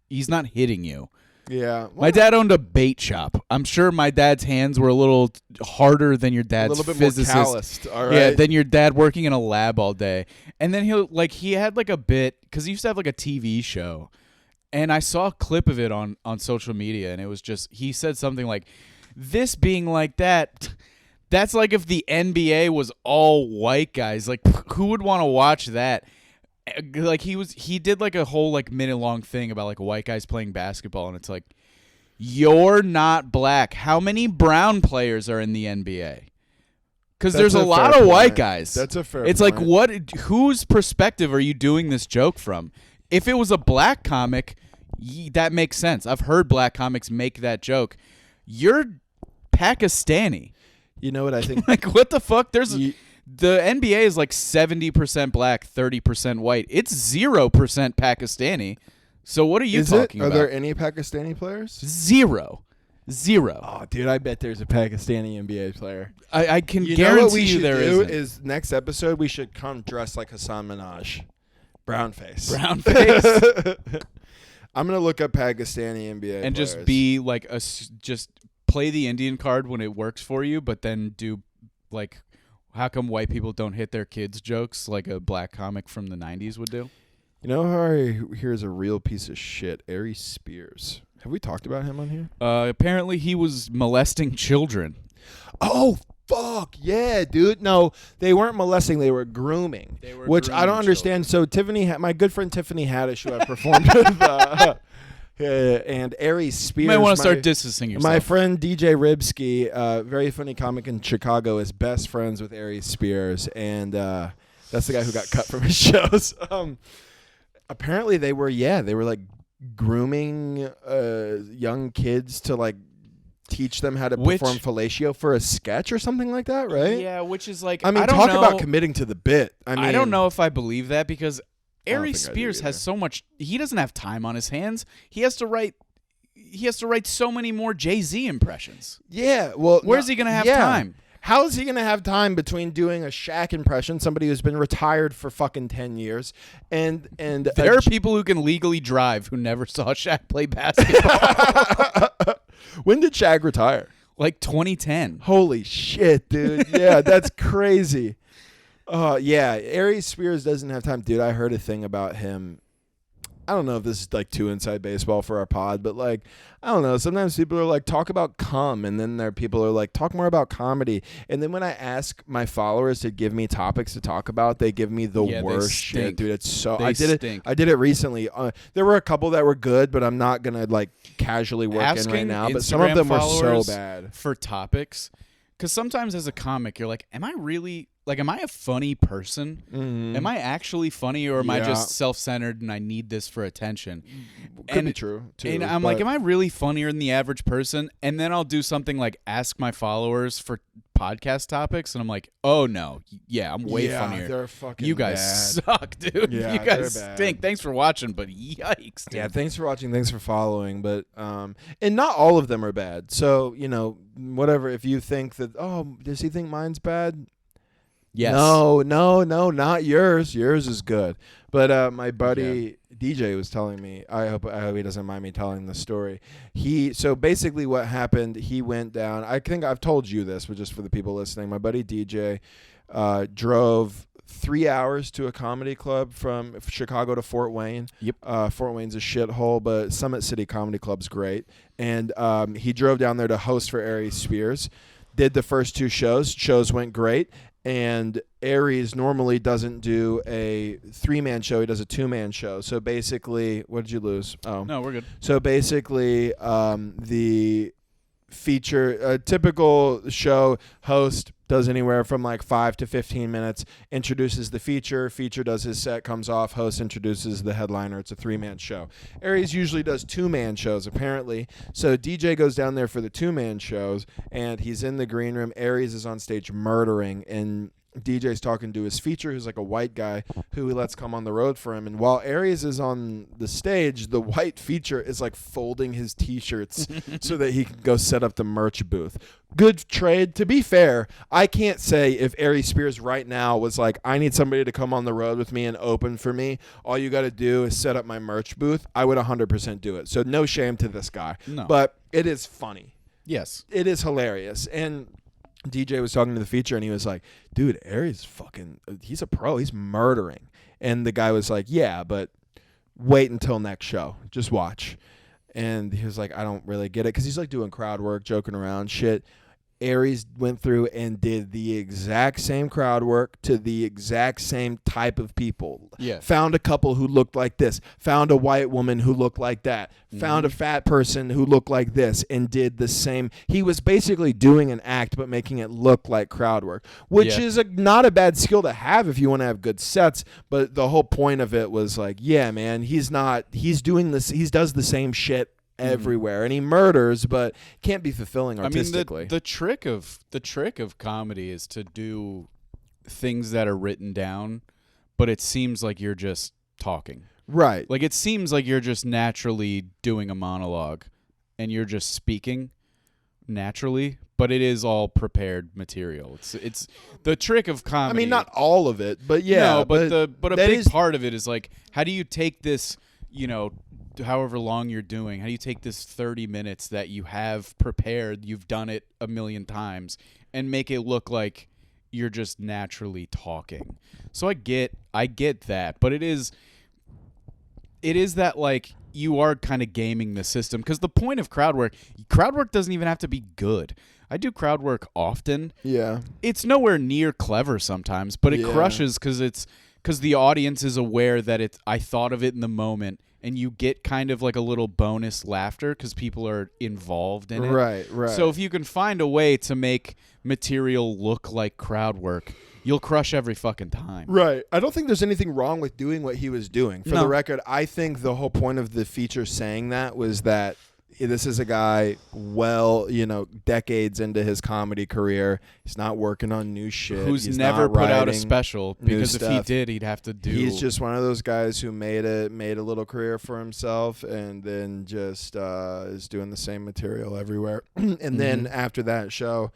He's not hitting you. Yeah. My dad owned a bait shop. I'm sure my dad's hands were a little harder than your dad's a little bit physicist. more calloused. All right. Yeah, than your dad working in a lab all day. And then he had like a bit, because he used to have like a TV show. And I saw a clip of it on social media, and it was just, he said something like, this being like that, that's like if the NBA was all white guys. Like, who would want to watch that? Like he did like a whole like minute long thing about like white guys playing basketball, and it's like, you're not black. How many brown players are in the NBA? Because there's a lot of white guys. That's a fair It's point. like, whose perspective are you doing this joke from? If it was a black comic, that makes sense. I've heard black comics make that joke. You're Pakistani. You know what I think? Like, what the fuck? The NBA is like 70% black, 30% white. It's 0% Pakistani. So what are you talking Are about? there any Pakistani players? Zero. Oh, dude, I bet there's a Pakistani NBA player. I can You guarantee know what we you should there do isn't. is next episode we should come dressed like Hassan Minaj. Brown face. Brown face. I'm going to look up Pakistani NBA And players. just be like just play the Indian card when it works for you, but then do like, how come white people don't hit their kids jokes like a black comic from the 90s would do? You know how here's a real piece of shit? Aries Spears. Have we talked about him on here? Apparently he was molesting children. Oh, fuck. Yeah, dude. No, they weren't molesting. They were grooming. Which I don't understand. So my good friend Tiffany Haddish, who I performed with, and Aries Spears. You might want to start distancing yourself. My friend DJ Ribsky, very funny comic in Chicago, is best friends with Aries Spears. And that's the guy who got cut from his shows. Apparently they were like grooming young kids to like teach them how to perform fellatio for a sketch or something like that, right? Yeah, which is like, I mean, talk about committing to the bit. I don't know if I believe that, because Aries think I do Spears has either. so much. He doesn't have time on his hands. He has to write so many more Jay-Z impressions. Yeah, well, Where's he gonna have time? How is he going to have time between doing a Shaq impression, somebody who's been retired for fucking 10 years, and There are people who can legally drive who never saw Shaq play basketball. When did Shaq retire? Like 2010. Holy shit, dude. Yeah, that's crazy. Yeah, Aries Spears doesn't have time. Dude, I heard a thing about him. I don't know if this is like too inside baseball for our pod, but like, I don't know. Sometimes people are like, talk about cum, and then there are people who are like, talk more about comedy. And then when I ask my followers to give me topics to talk about, they give me the worst shit, dude. It's so I did it recently. There were a couple that were good, but I'm not gonna like casually work in right now. But some of them were so bad for topics. Because sometimes as a comic, you're like, am I a funny person? Mm-hmm. Am I actually funny, or am I just self-centered and I need this for attention? Could be true, too. And I'm like, am I really funnier than the average person? And then I'll do something like ask my followers for podcast topics, and I'm like, oh, no. Yeah, I'm way funnier. They're fucking You guys bad. suck, dude. Yeah, you guys they're bad. stink. Thanks for watching, but yikes, dude. Yeah, thanks for watching. Thanks for following. But and not all of them are bad. So, whatever. If you think that, does he think mine's bad? Yes. No, not yours. Yours is good. But my buddy DJ was telling me, I hope he doesn't mind me telling the story. So basically what happened, he went down. I think I've told you this, but just for the people listening, my buddy DJ drove 3 hours to a comedy club from Chicago to Fort Wayne. Yep. Fort Wayne's a shithole, but Summit City Comedy Club's great. And he drove down there to host for Aries Spears. Did the first 2 shows. Shows went great. And Aries normally doesn't do a 3-man show. He does a 2-man show. So basically, what did you lose? Oh, No, we're good. So basically, the feature, typical show host does anywhere from like 5 to 15 minutes, introduces the feature does his set, comes off, host introduces the headliner. It's a 3-man show. Aries usually does 2-man shows, apparently. So DJ goes down there for the 2-man shows, and he's in the green room. Aries is on stage murdering, and DJ's talking to his feature, who's like a white guy who he lets come on the road for him. And while Aries is on the stage, the white feature is like folding his T-shirts so that he can go set up the merch booth. Good trade. To be fair, I can't say if Aries Spears right now was like, I need somebody to come on the road with me and open for me. All you got to do is set up my merch booth. I would 100% do it. So no shame to this guy. No. But it is funny. Yes. It is hilarious. And DJ was talking to the feature, and he was like, dude, Aries he's a pro. He's murdering. And the guy was like, yeah, but wait until next show. Just watch. And he was like, I don't really get it. Because he's like doing crowd work, joking around, shit. Aries went through and did the exact same crowd work to the exact same type of people. Yeah. Found a couple who looked like this. Found a white woman who looked like that. Found a fat person who looked like this and did the same. He was basically doing an act but making it look like crowd work, which is not a bad skill to have if you want to have good sets. But the whole point of it was like, yeah, man, he's doing this. He does the same shit everywhere, and he murders, but can't be fulfilling artistically. I mean, the trick of comedy is to do things that are written down, but it seems like you're just talking. Right. Like, it seems like you're just naturally doing a monologue, and you're just speaking naturally, but it is all prepared material. It's the trick of comedy. I mean, not all of it, but yeah. No, but a big part of it is like, how do you take this, however long you're doing, how do you take this 30 minutes that you have prepared, you've done it a million times, and make it look like you're just naturally talking? So I get that, but it is that, like, you are kind of gaming the system, because the point of crowd work doesn't even have to be good. I do crowd work often. Yeah. It's nowhere near clever sometimes, but it crushes because the audience is aware that I thought of it in the moment, and you get kind of like a little bonus laughter because people are involved in it. Right. So if you can find a way to make material look like crowd work, you'll crush every fucking time. Right. I don't think there's anything wrong with doing what he was doing. For the record, I think the whole point of the feature saying that was that this is a guy decades into his comedy career. He's not working on new shit. He's never put out a special, because if he did, he'd have to do. He's just one of those guys who made a little career for himself, and then just is doing the same material everywhere. And then after that show,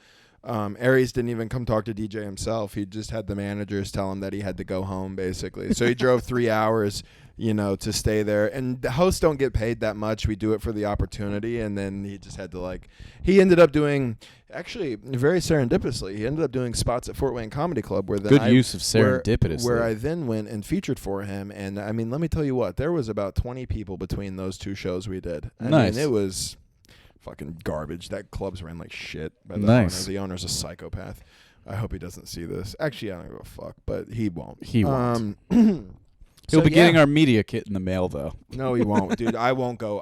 Aries didn't even come talk to DJ himself. He just had the managers tell him that he had to go home, basically. So he drove 3 hours, to stay there. And the hosts don't get paid that much. We do it for the opportunity. And then he just had to, he ended up doing, actually, very serendipitously, he ended up doing spots at Fort Wayne Comedy Club. Good use of serendipitously. Where I then went and featured for him. And, I mean, let me tell you what, there was about 20 people between those two shows we did. I mean, it was fucking garbage. That club's ran like shit by the owner. The owner's a psychopath. I hope he doesn't see this. Actually, I don't give a fuck, but he won't. He won't. He'll be getting our media kit in the mail, though. No, he won't, dude. I won't go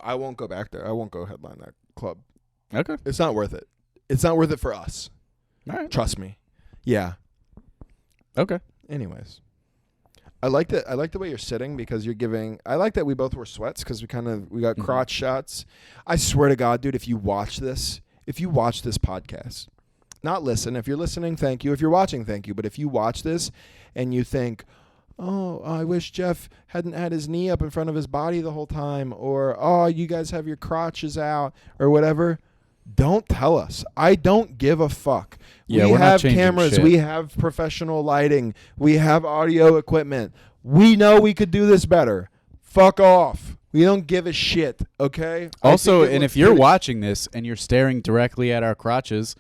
back there. I won't go headline that club. Okay. It's not worth it. It's not worth it for us. All right. Trust me. Yeah. Okay. Anyways. I like the way you're sitting, because you're giving. I like that we both wear sweats, because we got crotch shots. I swear to God, dude, if you watch this podcast, not listen. If you're listening, thank you. If you're watching, thank you. But if you watch this and you think, oh, I wish Jeff hadn't had his knee up in front of his body the whole time, or oh, you guys have your crotches out, or whatever, don't tell us. I don't give a fuck. Yeah, we we're have not cameras. shit. We have professional lighting. We have audio equipment. We know we could do this better. Fuck off. We don't give a shit, okay? Also, and if you're watching this and you're staring directly at our crotches,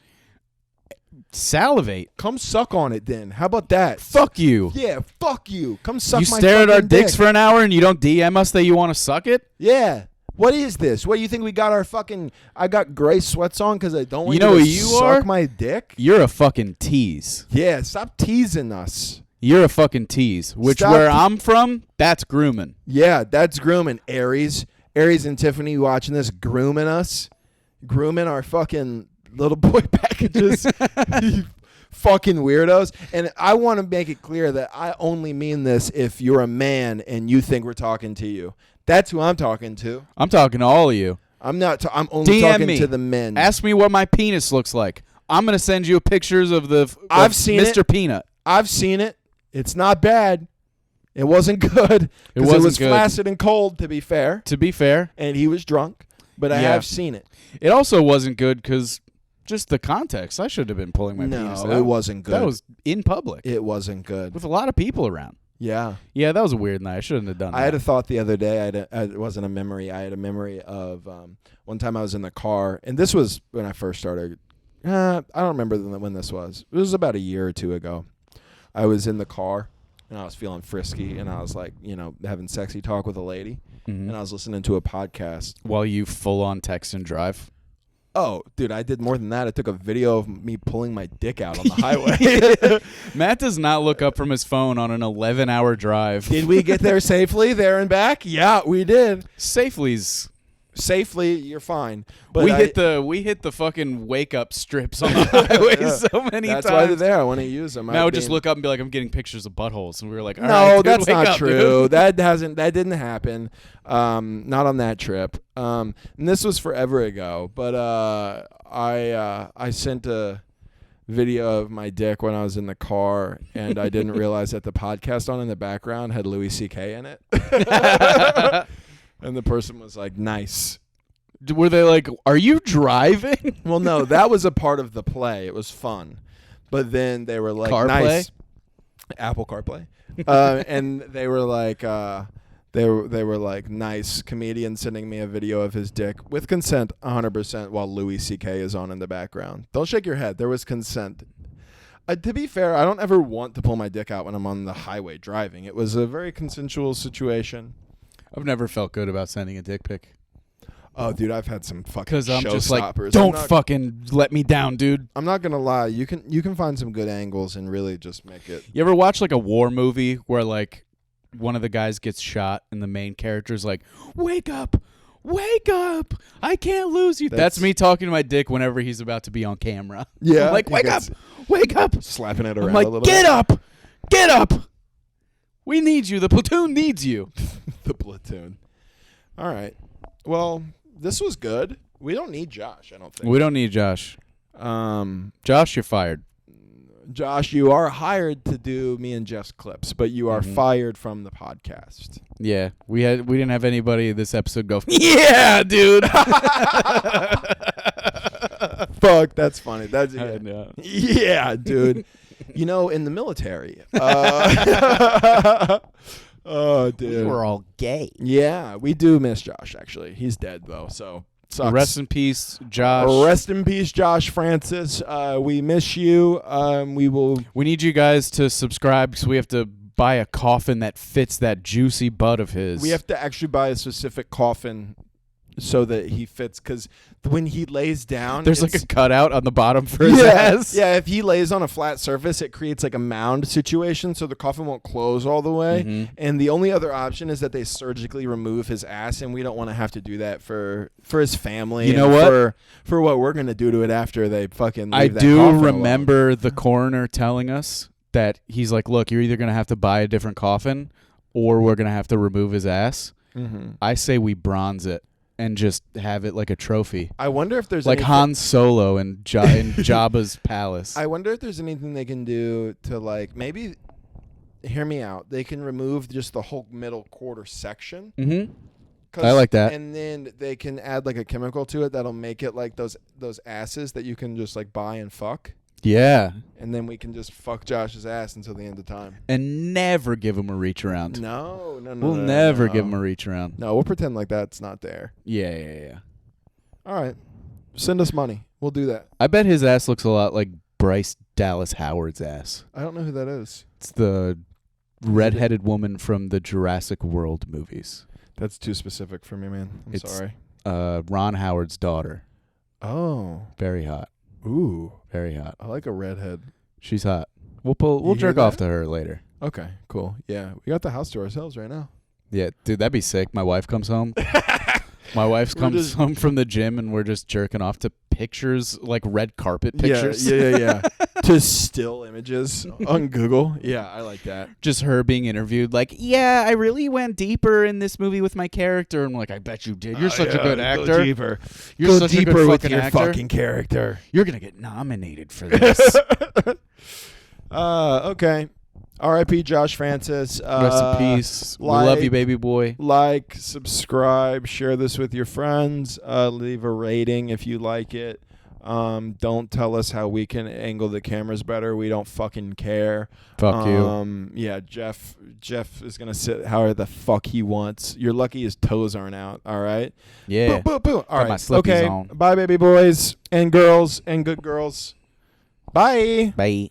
salivate. Come suck on it then. How about that? Fuck you. Yeah, fuck you. Come suck you my stare at our fucking dicks dick. for an hour and you don't DM us that you want to suck it? Yeah. What is this? What, you think we got our fucking... I got gray sweats on because I don't want you know to what you suck are? my dick? You're a fucking tease. Yeah, stop teasing us. You're a fucking tease. Which, where I'm from, that's grooming. Yeah, that's grooming. Aries and Tiffany watching this, grooming us. Grooming our fucking little boy packages. You fucking weirdos. And I want to make it clear that I only mean this if you're a man and you think we're talking to you. That's who I'm talking to. I'm talking to all of you. I'm not. I'm only DM talking me. to the men. Ask me what my penis looks like. I'm gonna send you pictures of I've seen Mr. it. Peanut. I've seen it. It's not bad. It wasn't good. It was good. flaccid and cold, to be fair. And he was drunk. But I have seen it. It also wasn't good because just the context. I should have been pulling my penis out. No, it wasn't good. That was in public. It wasn't good. With a lot of people around. Yeah. Yeah, that was a weird night. I shouldn't have done that. I had a thought the other day. It wasn't a memory. I had a memory of one time I was in the car. And this was when I first started. I don't remember when this was. It was about a year or two ago. I was in the car. And I was feeling frisky, and I was like, having sexy talk with a lady, and I was listening to a podcast. While you full-on text and drive? Oh, dude, I did more than that. I took a video of me pulling my dick out on the highway. Matt does not look up from his phone on an 11-hour drive. Did we get there safely, there and back? Yeah, we did. Safely, you're fine. But we hit the fucking wake up strips on the highway so many times. That's why they're there. I want to use them. Now just look up and be like, I'm getting pictures of buttholes, and we were like, all no, right, dude, that's wake not up, true. Dude. That didn't happen. Not on that trip. And this was forever ago. But I sent a video of my dick when I was in the car, and I didn't realize that the podcast on in the background had Louis C.K. in it. And the person was like, nice. Were they like, are you driving? Well, no, that was a part of the play. It was fun. But then they were like, nice. Apple CarPlay. And they were like, they were like, nice comedian sending me a video of his dick with consent 100% while Louis C.K. is on in the background. Don't shake your head. There was consent. To be fair, I don't ever want to pull my dick out when I'm on the highway driving. It was a very consensual situation. I've never felt good about sending a dick pic. Oh, dude, I've had some fucking because I'm just like, don't fucking let me down, dude. I'm not gonna lie, you can find some good angles and really just make it. You ever watch like a war movie where like one of the guys gets shot and the main character's like, wake up, I can't lose you. That's me talking to my dick whenever he's about to be on camera. Yeah, I'm like, wake up, slapping it around. I'm like, a little get up. We need you. The platoon needs you. The platoon. All right. Well, this was good. We don't need Josh, I don't think. We don't need Josh. Josh, you're fired. Josh, you are hired to do me and Jeff's clips, but you are fired from the podcast. Yeah, we didn't have anybody this episode go, yeah, dude. Fuck, that's funny. That's yeah. Yeah, dude. In the military. Oh, dude. We're all gay. Yeah, we do miss Josh, actually. He's dead, though, so sucks. Rest in peace, Josh. Rest in peace, Josh Francis. We miss you. We need you guys to subscribe because we have to buy a coffin that fits that juicy butt of his. We have to actually buy a specific coffin so that he fits, because when he lays down, there's like a cutout on the bottom for his ass. Yeah, if he lays on a flat surface, it creates like a mound situation, so the coffin won't close all the way. And the only other option is that they surgically remove his ass, and we don't want to have to do that for his family. You know what? For what we're gonna do to it after they fucking leave I that do coffin remember alone. The coroner telling us that he's like, look, you're either gonna have to buy a different coffin, or we're gonna have to remove his ass. I say we bronze it and just have it like a trophy. I wonder if there's like Han Solo in Jabba's palace. I wonder if there's anything they can do to like maybe hear me out. They can remove just the whole middle quarter section. I like that. And then they can add like a chemical to it that'll make it like those asses that you can just like buy and fuck. Yeah. And then we can just fuck Josh's ass until the end of time. And never give him a reach around. No. We'll never give him a reach around. No, we'll pretend like that's not there. Yeah. All right. Send us money. We'll do that. I bet his ass looks a lot like Bryce Dallas Howard's ass. I don't know who that is. It's the redheaded woman from the Jurassic World movies. That's too specific for me, man. I'm sorry. Ron Howard's daughter. Oh. Very hot. Ooh. Very hot. I like a redhead. She's hot. We'll jerk off to her later. Okay, cool. Yeah, we got the house to ourselves right now. Yeah, dude, that'd be sick. My wife comes home. My wife comes home from the gym, and we're just jerking off to pictures, like red carpet pictures. Yeah. To still images on Google. Yeah, I like that. Just her being interviewed, like, yeah, I really went deeper in this movie with my character. I'm like, I bet you did. You're such a good actor. Go deeper. You're such deeper a good with fucking your actor. fucking character. You're gonna get nominated for this. Okay. R.I.P. Josh Francis. Rest in peace. We love you, baby boy. Like, subscribe, share this with your friends. Leave a rating if you like it. Don't tell us how we can angle the cameras better. We don't fucking care. Fuck you. Yeah, Jeff is gonna sit however the fuck he wants. You're lucky his toes aren't out. All right. Yeah. Boo, boo, boo. All Got my right. slippies Okay. on. Bye, baby boys and girls and good girls. Bye. Bye.